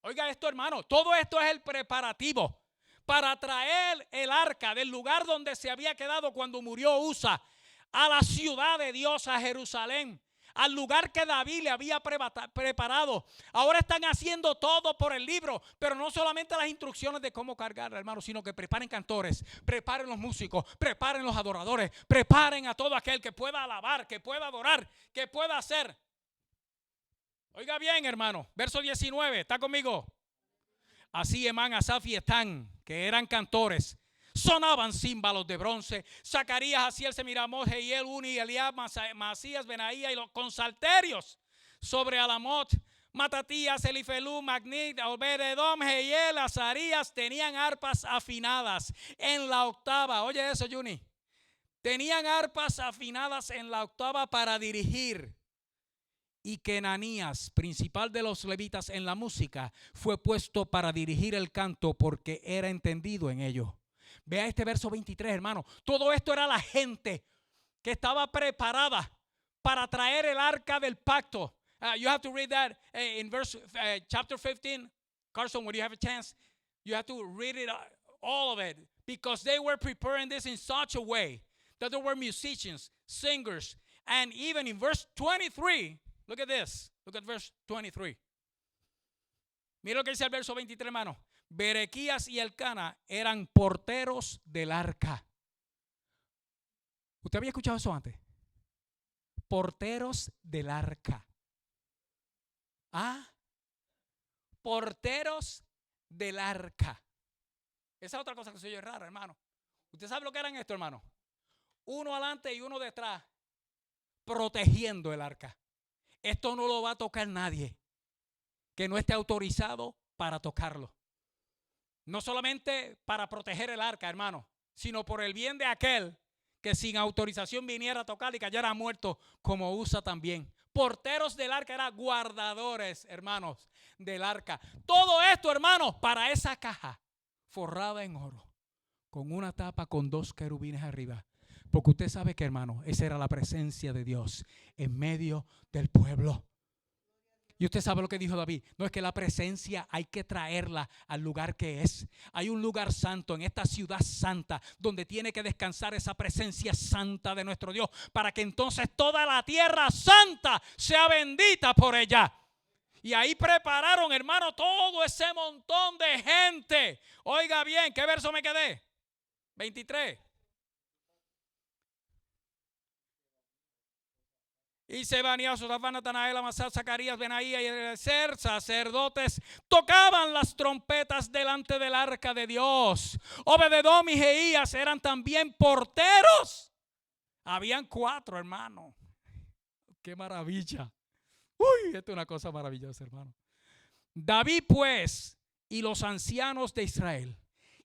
Oiga esto, hermano, todo esto es el preparativo para traer el arca del lugar donde se había quedado cuando murió Usa a la ciudad de Dios, a Jerusalén, al lugar que David le había preparado. Ahora están haciendo todo por el libro, pero no solamente las instrucciones de cómo cargar, hermano, sino que preparen cantores, preparen los músicos, preparen los adoradores, preparen a todo aquel que pueda alabar, que pueda adorar, que pueda hacer. Oiga bien, hermano, verso 19, ¿está conmigo? Así Emán, Asaf y Etán, que eran cantores, sonaban címbalos de bronce. Zacarías, Asiel, Semiramot, Jehiel, Uni, Eliab, Masías, Benaía, y con salterios sobre Alamot, Matatías, Elifelú, Magnit, Obed-edom, Jehiel, Azarías tenían arpas afinadas en la octava. Oye eso, Juni. Tenían arpas afinadas en la octava para dirigir. Y Kenanías, principal de los levitas en la música, fue puesto para dirigir el canto porque era entendido en ello. Vea este verso 23, hermano. Todo esto era la gente que estaba preparada para traer el arca del pacto. You have to read that in chapter 15. Carson, when you have a chance, you have to read it, all of it, because they were preparing this in such a way that there were musicians, singers, and even in verse 23, look at this. Look at verse 23. Mira lo que dice el verso 23, hermano. Berequías y Elcana eran porteros del arca. ¿Usted había escuchado eso antes? Porteros del arca. Porteros del arca. Esa es otra cosa que se oye rara, hermano. ¿Usted sabe lo que eran esto, hermano? Uno adelante y uno detrás, protegiendo el arca. Esto no lo va a tocar nadie que no esté autorizado para tocarlo. No solamente para proteger el arca, hermano, sino por el bien de aquel que sin autorización viniera a tocar y cayera muerto, como Usa también. Porteros del arca eran guardadores, hermanos, del arca. Todo esto, hermanos, para esa caja forrada en oro, con una tapa con 2 querubines arriba. Porque usted sabe que, hermano, esa era la presencia de Dios en medio del pueblo. Y usted sabe lo que dijo David. No, es que la presencia hay que traerla al lugar que es. Hay un lugar santo en esta ciudad santa donde tiene que descansar esa presencia santa de nuestro Dios, para que entonces toda la tierra santa sea bendita por ella. Y ahí prepararon, hermano, todo ese montón de gente. Oiga bien, ¿qué verso me quedé? 23. Y Sebanías, Josafat, Natanael, Amasad, Zacarías, Benaía y Eliezer, sacerdotes, tocaban las trompetas delante del arca de Dios. Obed-edom y Jeías eran también porteros. Habían 4, hermano. ¡Qué maravilla! Uy, esto es una cosa maravillosa, hermano. David, pues, y los ancianos de Israel,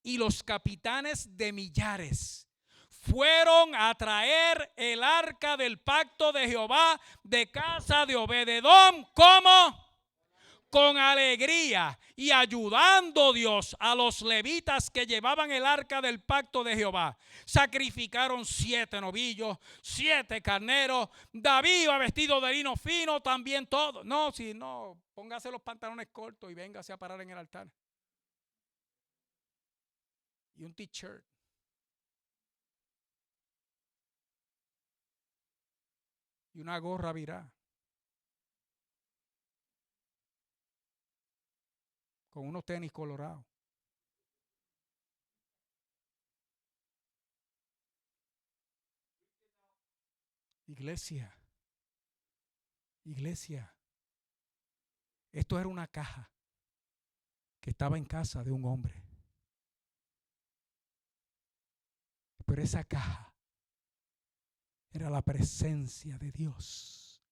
y los capitanes de millares, fueron a traer el arca del pacto de Jehová de casa de Obed-edom. ¿Cómo? Con alegría, y ayudando Dios a los levitas que llevaban el arca del pacto de Jehová. Sacrificaron 7 novillos, 7 carneros. David iba vestido de lino fino, también todo. No, si no, póngase los pantalones cortos y véngase a parar en el altar. Y un t-shirt. Y una gorra virada. Con unos tenis colorados. Iglesia. Esto era una caja que estaba en casa de un hombre. Pero esa caja era la presencia de Dios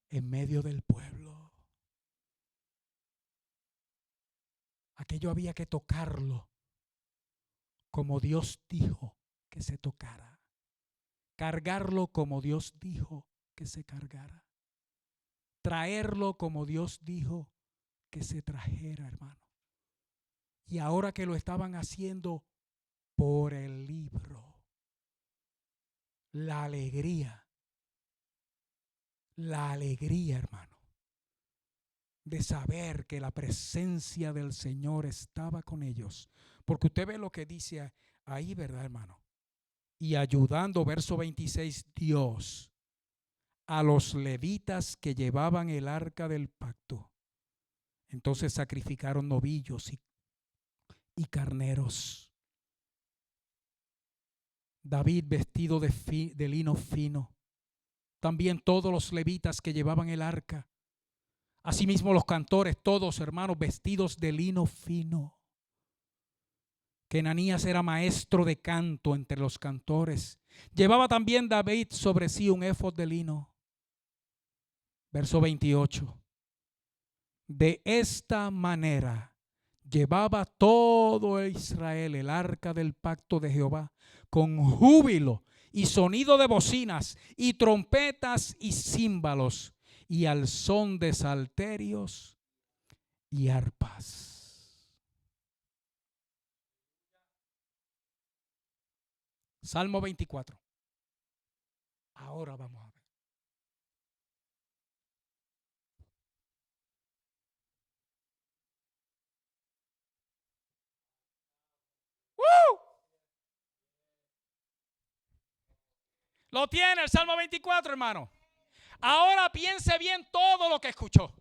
en medio del pueblo. Aquello había que tocarlo como Dios dijo que se tocara. Cargarlo como Dios dijo que se cargara. Traerlo como Dios dijo que se trajera, hermano. Y ahora que lo estaban haciendo por el libro, la alegría, hermano, de saber que la presencia del Señor estaba con ellos. Porque usted ve lo que dice ahí, ¿verdad, hermano? Y ayudando, verso 26, Dios a los levitas que llevaban el arca del pacto. Entonces sacrificaron novillos y carneros. David vestido de lino fino. También todos los levitas que llevaban el arca. Asimismo los cantores, todos, hermanos, vestidos de lino fino. Kenanías era maestro de canto entre los cantores. Llevaba también David sobre sí un éfod de lino. Verso 28. De esta manera llevaba todo Israel el arca del pacto de Jehová con júbilo y sonido de bocinas y trompetas y címbalos y al son de salterios y arpas. Salmo 24. Ahora vamos a ver. Lo tiene el Salmo 24, hermano. Ahora piense bien todo lo que escuchó.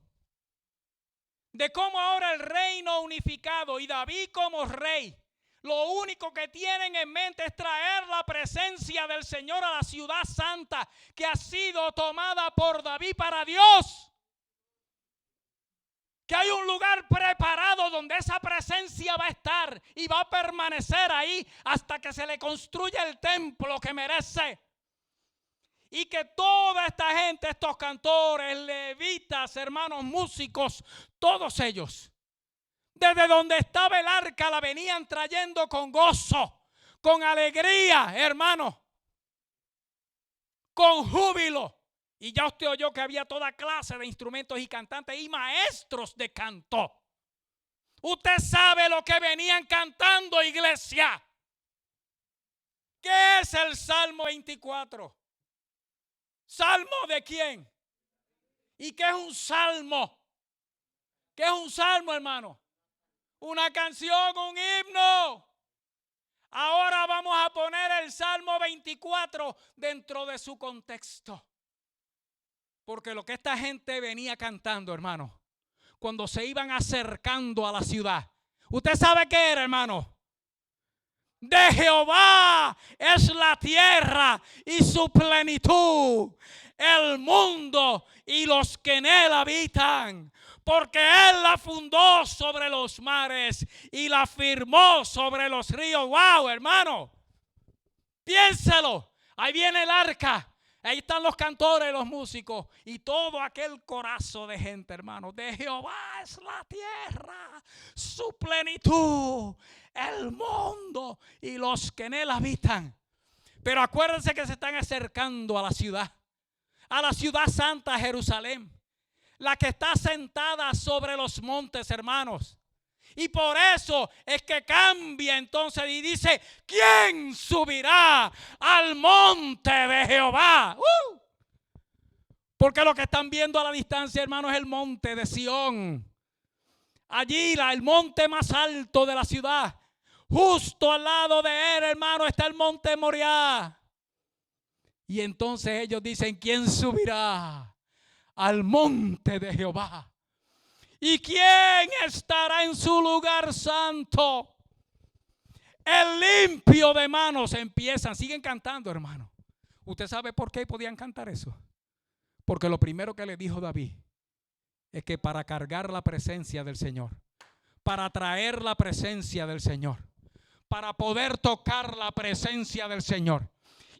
De cómo ahora el reino unificado y David como rey, lo único que tienen en mente es traer la presencia del Señor a la ciudad santa que ha sido tomada por David para Dios. Que hay un lugar preparado donde esa presencia va a estar y va a permanecer ahí hasta que se le construya el templo que merece. Y que toda esta gente, estos cantores, levitas, hermanos músicos, todos ellos, desde donde estaba el arca, la venían trayendo con gozo, con alegría, hermano, con júbilo. Y ya usted oyó que había toda clase de instrumentos y cantantes y maestros de canto. Usted sabe lo que venían cantando, iglesia. ¿Qué es el Salmo 24? ¿Salmo de quién? ¿Y qué es un salmo? ¿Qué es un salmo, hermano? Una canción, un himno. Ahora vamos a poner el Salmo 24 dentro de su contexto. Porque lo que esta gente venía cantando, hermano, cuando se iban acercando a la ciudad, ¿usted sabe qué era, hermano? De Jehová es la tierra y su plenitud, el mundo y los que en él habitan. Porque Él la fundó sobre los mares y la firmó sobre los ríos. ¡Wow, hermano! Piénselo. Ahí viene el arca. Ahí están los cantores, los músicos y todo aquel corazo de gente, hermano. De Jehová es la tierra, su plenitud, el mundo y los que en él habitan. Pero acuérdense que se están acercando a la ciudad santa, Jerusalén, la que está sentada sobre los montes, hermanos. Y por eso es que cambia entonces y dice: ¿quién subirá al monte de Jehová? Porque lo que están viendo a la distancia, hermanos, es el monte de Sión. Allí, el monte más alto de la ciudad. Justo al lado de él, hermano, está el monte Moriah. Y entonces ellos dicen: ¿quién subirá al monte de Jehová? ¿Y quién estará en su lugar santo? El limpio de manos. Siguen cantando, hermano. ¿Usted sabe por qué podían cantar eso? Porque lo primero que le dijo David es que para cargar la presencia del Señor, para traer la presencia del Señor, para poder tocar la presencia del Señor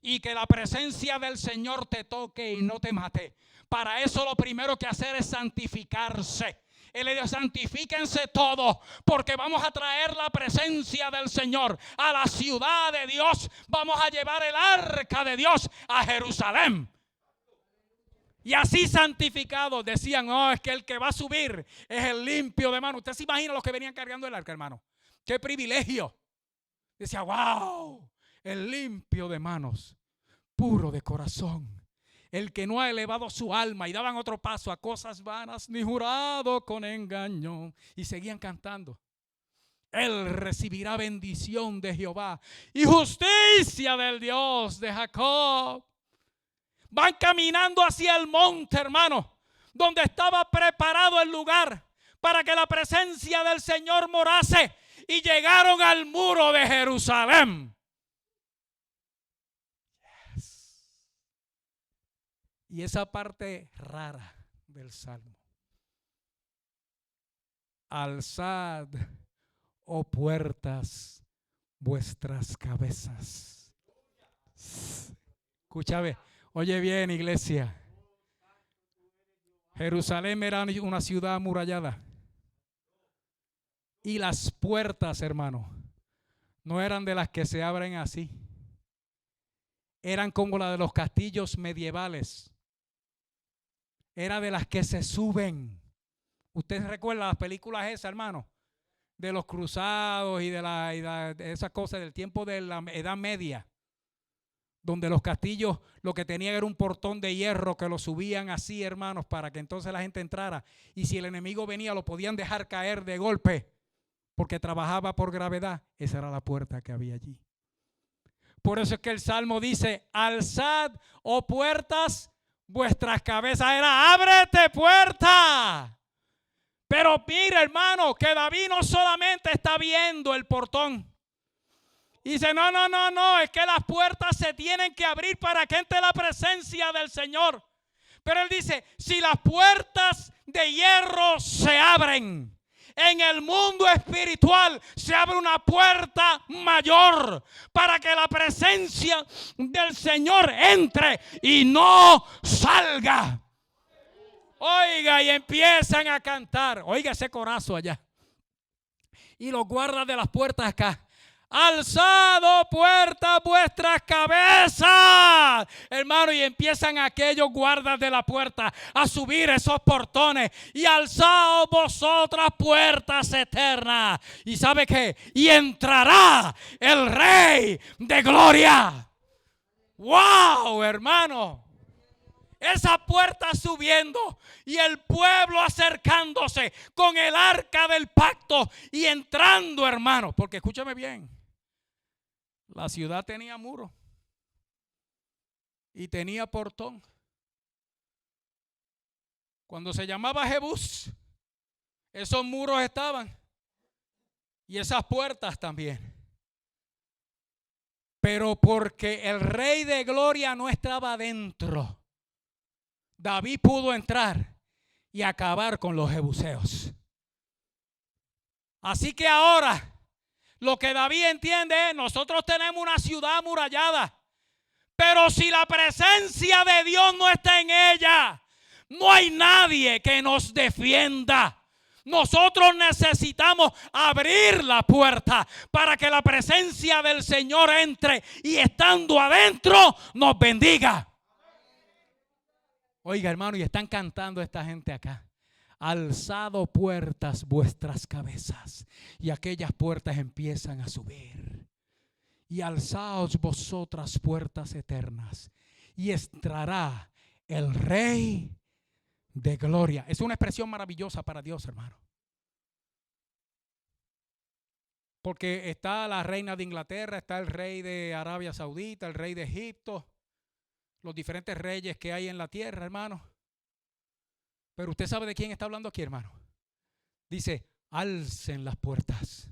y que la presencia del Señor te toque y no te mate, para eso lo primero que hacer es santificarse. Él le dijo: santifíquense todos, porque vamos a traer la presencia del Señor a la ciudad de Dios. Vamos a llevar el arca de Dios a Jerusalén. Y así santificados decían: no, es que el que va a subir es el limpio de mano. Usted se imagina los que venían cargando el arca, hermano. Qué privilegio. Decía: wow, el limpio de manos, puro de corazón, el que no ha elevado su alma. Y daban otro paso: a cosas vanas ni jurado con engaño. Y seguían cantando: él recibirá bendición de Jehová y justicia del Dios de Jacob. Van caminando hacia el monte, hermano, donde estaba preparado el lugar para que la presencia del Señor morase. Y llegaron al muro de Jerusalén. Y esa parte rara del Salmo: alzad, oh puertas, vuestras cabezas. Escúchame, oye bien, iglesia. Jerusalén era una ciudad amurallada. Y las puertas, hermano, no eran de las que se abren así. Eran como las de los castillos medievales. Era de las que se suben. ¿Usted recuerda las películas esas, hermano? De los cruzados y de esas cosas del tiempo de la Edad Media, donde los castillos lo que tenían era un portón de hierro que lo subían así, hermanos, para que entonces la gente entrara. Y si el enemigo venía, lo podían dejar caer de golpe, porque trabajaba por gravedad. Esa era la puerta que había allí. Por eso es que el Salmo dice: alzad, oh puertas, vuestras cabezas. Era: ábrete, puerta. Pero mira, hermano, que David no solamente está viendo el portón. Y dice: no, es que las puertas se tienen que abrir para que entre la presencia del Señor. Pero él dice: si las puertas de hierro se abren, en el mundo espiritual se abre una puerta mayor para que la presencia del Señor entre y no salga. Oiga, y empiezan a cantar. Oiga ese corazo allá. Y los guardas de las puertas acá: alzado puertas vuestras cabezas, hermano. Y empiezan aquellos guardas de la puerta a subir esos portones. Y alzaos vosotras puertas eternas. ¿Y sabe qué? Y entrará el Rey de Gloria. ¡Wow, hermano! Esa puerta subiendo y el pueblo acercándose con el arca del pacto y entrando, hermano. Porque escúchame bien, la ciudad tenía muro y tenía portón. Cuando se llamaba Jebús, esos muros estaban y esas puertas también. Pero porque el Rey de Gloria no estaba adentro, David pudo entrar y acabar con los jebuseos. Así que ahora lo que David entiende es: nosotros tenemos una ciudad amurallada, pero si la presencia de Dios no está en ella, no hay nadie que nos defienda. Nosotros necesitamos abrir la puerta para que la presencia del Señor entre y estando adentro nos bendiga. Oiga, hermano, y están cantando esta gente acá: alzado puertas vuestras cabezas. Y aquellas puertas empiezan a subir. Y alzaos vosotras puertas eternas, y entrará el Rey de Gloria. Es una expresión maravillosa para Dios, hermano. Porque está la reina de Inglaterra, está el rey de Arabia Saudita, el rey de Egipto, los diferentes reyes que hay en la tierra, hermano. Pero usted sabe de quién está hablando aquí, hermano. Dice: alcen las puertas.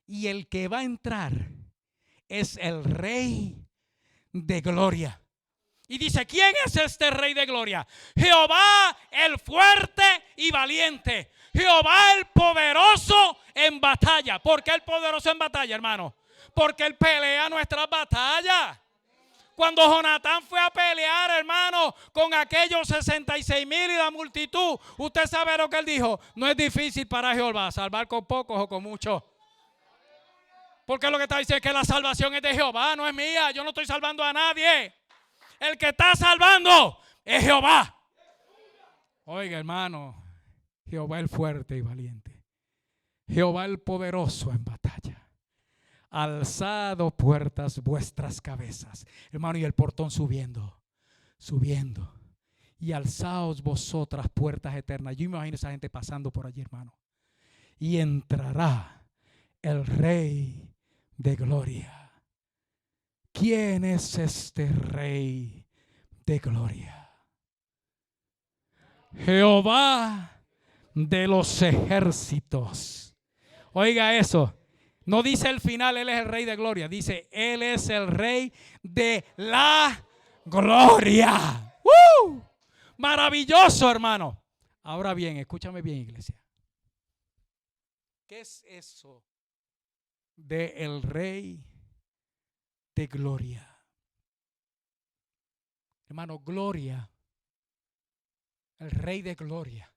Y el que va a entrar es el Rey de Gloria. Y dice: ¿quién es este Rey de Gloria? Jehová el fuerte y valiente. Jehová el poderoso en batalla. ¿Por qué el poderoso en batalla, hermano? Porque él pelea nuestras batallas. Cuando Jonatán fue a pelear, hermano, con aquellos 66,000 y la multitud, usted sabe lo que él dijo: no es difícil para Jehová salvar con pocos o con muchos. Porque lo que está diciendo es que la salvación es de Jehová, no es mía. Yo no estoy salvando a nadie. El que está salvando es Jehová. Oiga, hermano, Jehová el fuerte y valiente, Jehová el poderoso en batalla. Alzado puertas vuestras cabezas, hermano, y el portón subiendo, subiendo. Y alzaos vosotras puertas eternas. Yo imagino a esa gente pasando por allí, hermano. Y entrará el Rey de Gloria. ¿Quién es este Rey de Gloria? Jehová de los ejércitos. Oiga eso. No dice el final: él es el Rey de Gloria. Dice: él es el Rey de la Gloria. Maravilloso, hermano. Ahora bien, escúchame bien, iglesia. ¿Qué es eso de el Rey de Gloria? Hermano, gloria El Rey de gloria.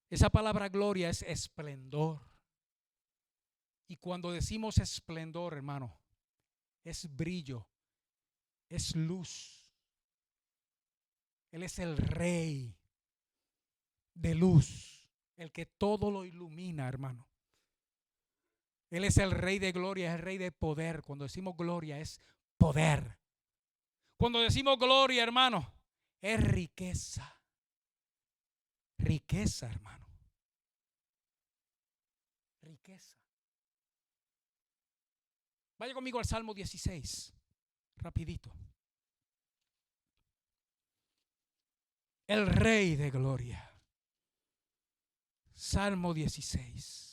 Esa palabra gloria es esplendor. Y cuando decimos esplendor, hermano, es brillo, es luz. Él es el Rey de luz, el que todo lo ilumina, hermano. Él es el Rey de gloria, es el Rey de poder. Cuando decimos gloria es poder. Cuando decimos gloria, hermano, es riqueza. Riqueza, hermano. Riqueza. Vaya conmigo al Salmo 16, rapidito. El Rey de gloria. Salmo 16.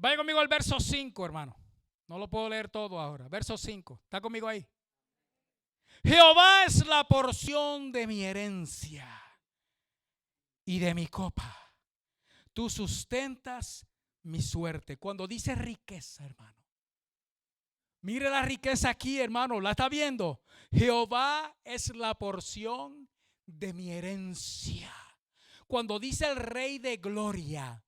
Vaya conmigo al verso 5, hermano. No lo puedo leer todo ahora. Verso 5. ¿Está conmigo ahí? Jehová es la porción de mi herencia y de mi copa. Tú sustentas mi suerte. Cuando dice riqueza, hermano. Mire la riqueza aquí, hermano. ¿La está viendo? Jehová es la porción de mi herencia. Cuando dice el Rey de gloria,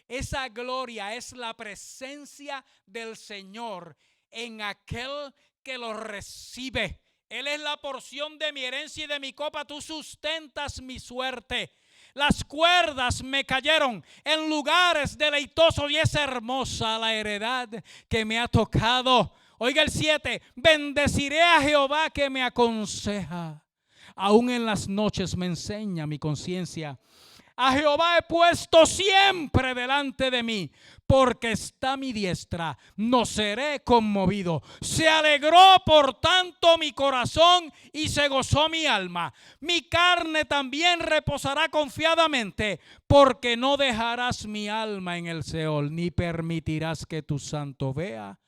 esa gloria es la presencia del Señor en aquel que lo recibe. Él es la porción de mi herencia y de mi copa. Tú sustentas mi suerte. Las cuerdas me cayeron en lugares deleitosos y es hermosa la heredad que me ha tocado. Oiga el 7. Bendeciré a Jehová que me aconseja. Aún en las noches me enseña mi conciencia. A Jehová he puesto siempre delante de mí, porque está a mi diestra, no seré conmovido. Se alegró por tanto mi corazón y se gozó mi alma. Mi carne también reposará confiadamente, porque no dejarás mi alma en el Seol, ni permitirás que tu santo vea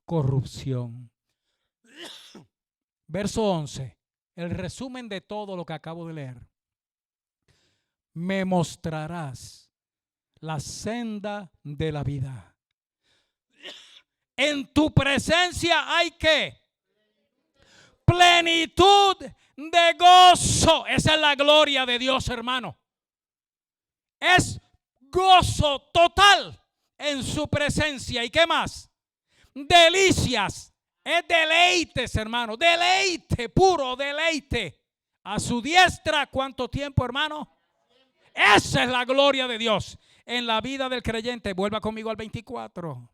corrupción. Verso 11, el resumen de todo lo que acabo de leer. Me mostrarás la senda de la vida. En tu presencia hay que plenitud de gozo. Esa es la gloria de Dios, hermano. Es gozo total en su presencia. ¿Y qué más? Delicias. Es deleites, hermano. Deleite, puro deleite. A su diestra, ¿cuánto tiempo, hermano? Esa es la gloria de Dios en la vida del creyente. Vuelva conmigo al 24.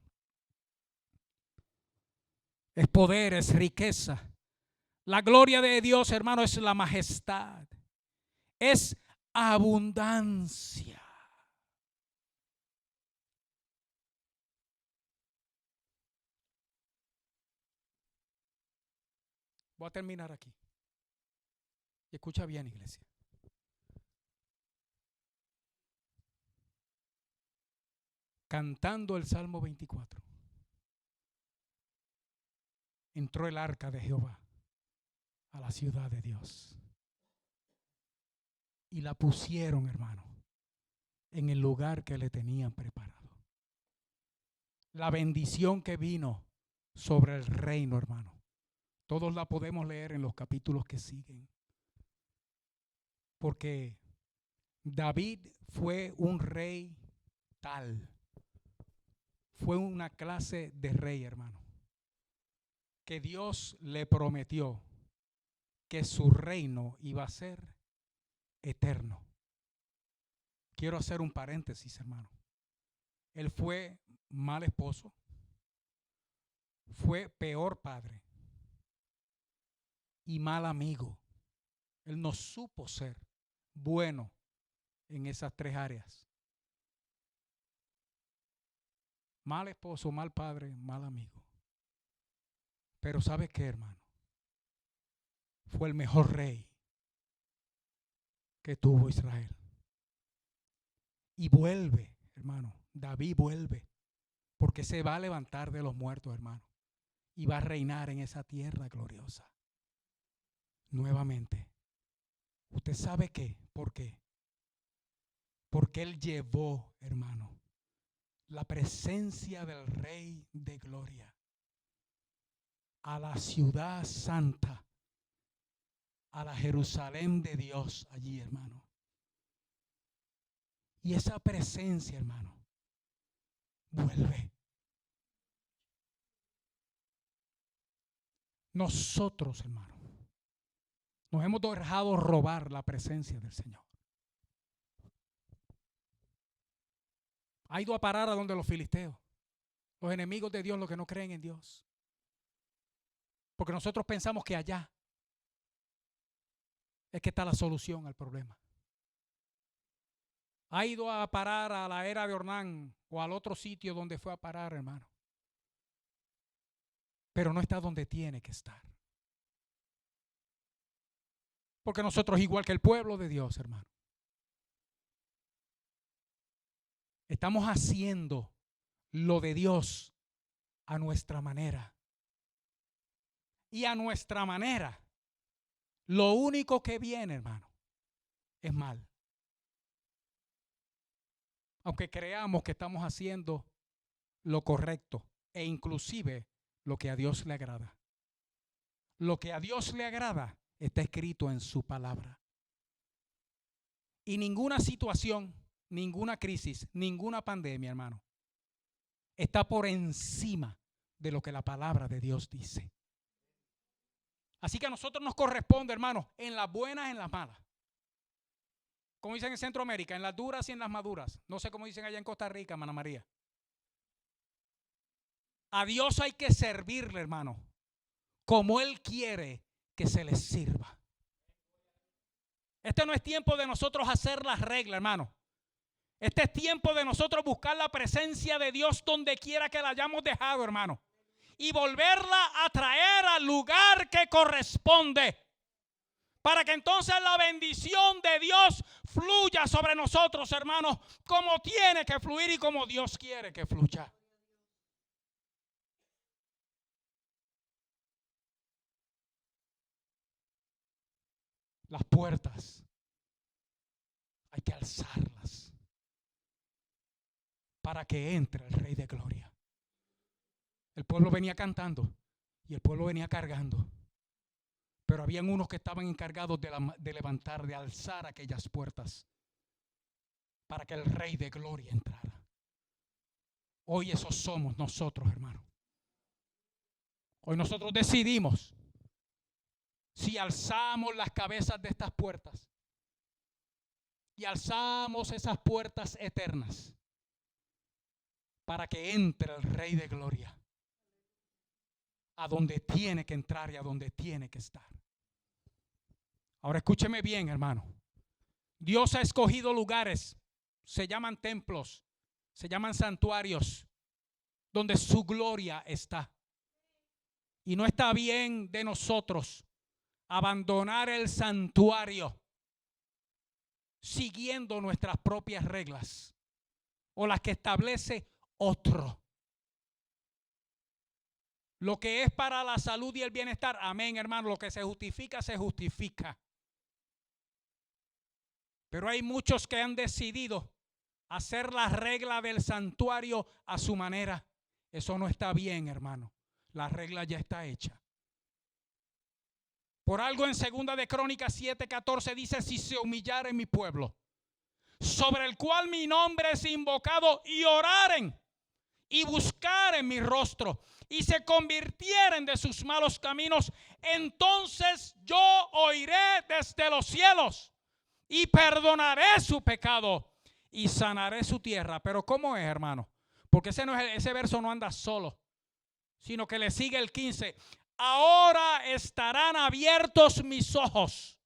Es poder, es riqueza. La gloria de Dios, hermano, es la majestad. Es abundancia. Voy a terminar aquí. Y escucha bien, iglesia. Cantando el Salmo 24. Entró el arca de Jehová a la ciudad de Dios. Y la pusieron, hermano, en el lugar que le tenían preparado. La bendición que vino sobre el reino, hermano. Todos la podemos leer en los capítulos que siguen. Porque David fue un rey tal. Fue una clase de rey, hermano. Que Dios le prometió que su reino iba a ser eterno. Quiero hacer un paréntesis, hermano. Él fue mal esposo. Fue peor padre. Y mal amigo. Él no supo ser bueno en esas tres áreas. Mal esposo, mal padre, mal amigo. Pero ¿sabe qué, hermano? Fue el mejor rey que tuvo Israel. Y vuelve, hermano. David vuelve. Porque se va a levantar de los muertos, hermano. Y va a reinar en esa tierra gloriosa. Nuevamente. ¿Usted sabe qué? ¿Por qué? Porque él llevó, hermano, la presencia del Rey de Gloria, a la ciudad santa, a la Jerusalén de Dios allí, hermano. Y esa presencia, hermano, vuelve. Nosotros, hermano, nos hemos dejado robar la presencia del Señor. Ha ido a parar a donde los filisteos, los enemigos de Dios, los que no creen en Dios. Porque nosotros pensamos que allá es que está la solución al problema. Ha ido a parar a la era de Ornán o al otro sitio donde fue a parar, hermano. Pero no está donde tiene que estar. Porque nosotros, igual que el pueblo de Dios, hermano, estamos haciendo lo de Dios a nuestra manera. Y a nuestra manera, lo único que viene, hermano, es mal. Aunque creamos que estamos haciendo lo correcto e inclusive lo que a Dios le agrada. Lo que a Dios le agrada está escrito en su palabra. Y ninguna situación, ninguna crisis, ninguna pandemia, hermano, está por encima de lo que la palabra de Dios dice. Así que a nosotros nos corresponde, hermano, en las buenas y en las malas. Como dicen en Centroamérica, en las duras y en las maduras. No sé cómo dicen allá en Costa Rica, hermana María. A Dios hay que servirle, hermano, como Él quiere que se les sirva. Este no es tiempo de nosotros hacer las reglas, hermano. Este es tiempo de nosotros buscar la presencia de Dios donde quiera que la hayamos dejado, hermano. Y volverla a traer al lugar que corresponde. Para que entonces la bendición de Dios fluya sobre nosotros, hermanos, como tiene que fluir y como Dios quiere que fluya. Las puertas hay que alzarlas para que entre el Rey de Gloria. El pueblo venía cantando y el pueblo venía cargando. Pero habían unos que estaban encargados de levantar, de alzar aquellas puertas para que el Rey de Gloria entrara. Hoy esos somos nosotros, hermano. Hoy nosotros decidimos si alzamos las cabezas de estas puertas y alzamos esas puertas eternas para que entre el Rey de Gloria a donde tiene que entrar y a donde tiene que estar. Ahora escúcheme bien, hermano. Dios ha escogido lugares, se llaman templos, se llaman santuarios, donde su gloria está. Y no está bien de nosotros abandonar el santuario siguiendo nuestras propias reglas o las que establece otro. Lo que es para la salud y el bienestar, amén, hermano, lo que se justifica, se justifica. Pero hay muchos que han decidido hacer la regla del santuario a su manera. Eso no está bien, hermano. La regla ya está hecha. Por algo en 2 de Crónicas 7:14 dice: si se humillaren mi pueblo, sobre el cual mi nombre es invocado, y oraren y buscaren mi rostro y se convirtieren de sus malos caminos, entonces yo oiré desde los cielos y perdonaré su pecado y sanaré su tierra. Pero ¿cómo es, hermano? Porque ese verso no anda solo, sino que le sigue el 15. Ahora estarán abiertos mis ojos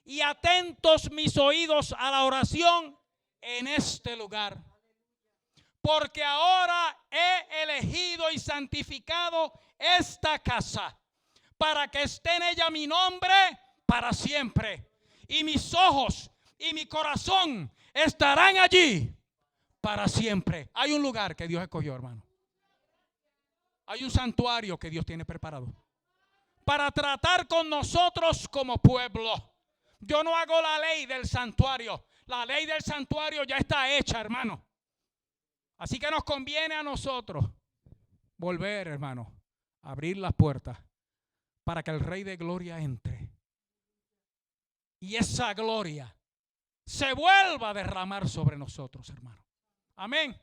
y atentos mis oídos a la oración en este lugar. Porque ahora he elegido y santificado esta casa para que esté en ella mi nombre para siempre. Y mis ojos y mi corazón estarán allí para siempre. Hay un lugar que Dios escogió, hermano. Hay un santuario que Dios tiene preparado para tratar con nosotros como pueblo. Yo no hago la ley del santuario. La ley del santuario ya está hecha, hermano. Así que nos conviene a nosotros volver, hermano, a abrir las puertas para que el Rey de Gloria entre. Y esa gloria se vuelva a derramar sobre nosotros, hermano. Amén.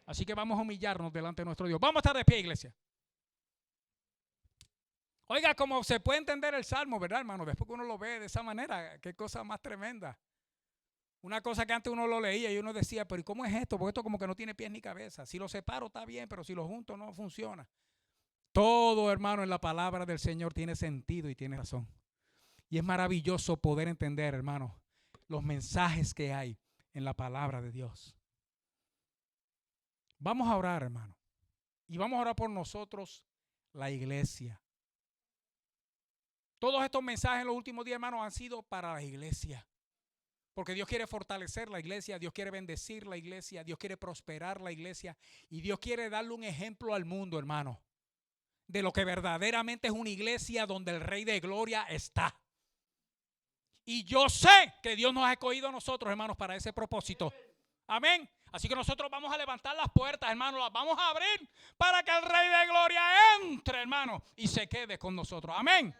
Así que vamos a humillarnos delante de nuestro Dios. Vamos a estar de pie, iglesia. Oiga, como se puede entender el Salmo, ¿verdad, hermano? Después que uno lo ve de esa manera, qué cosa más tremenda. Una cosa que antes uno lo leía y uno decía, pero ¿y cómo es esto? Porque esto como que no tiene pies ni cabeza. Si lo separo está bien, pero si lo junto no funciona. Todo, hermano, en la palabra del Señor tiene sentido y tiene razón. Y es maravilloso poder entender, hermano, los mensajes que hay en la palabra de Dios. Vamos a orar, hermano. Y vamos a orar por nosotros, la iglesia. Todos estos mensajes en los últimos días, hermanos, han sido para la iglesia. Porque Dios quiere fortalecer la iglesia, Dios quiere bendecir la iglesia, Dios quiere prosperar la iglesia y Dios quiere darle un ejemplo al mundo, hermano, de lo que verdaderamente es una iglesia donde el Rey de Gloria está. Y yo sé que Dios nos ha escogido a nosotros, hermanos, para ese propósito. Amén. Así que nosotros vamos a levantar las puertas, hermanos, las vamos a abrir para que el Rey de Gloria entre, hermano, y se quede con nosotros. Amén.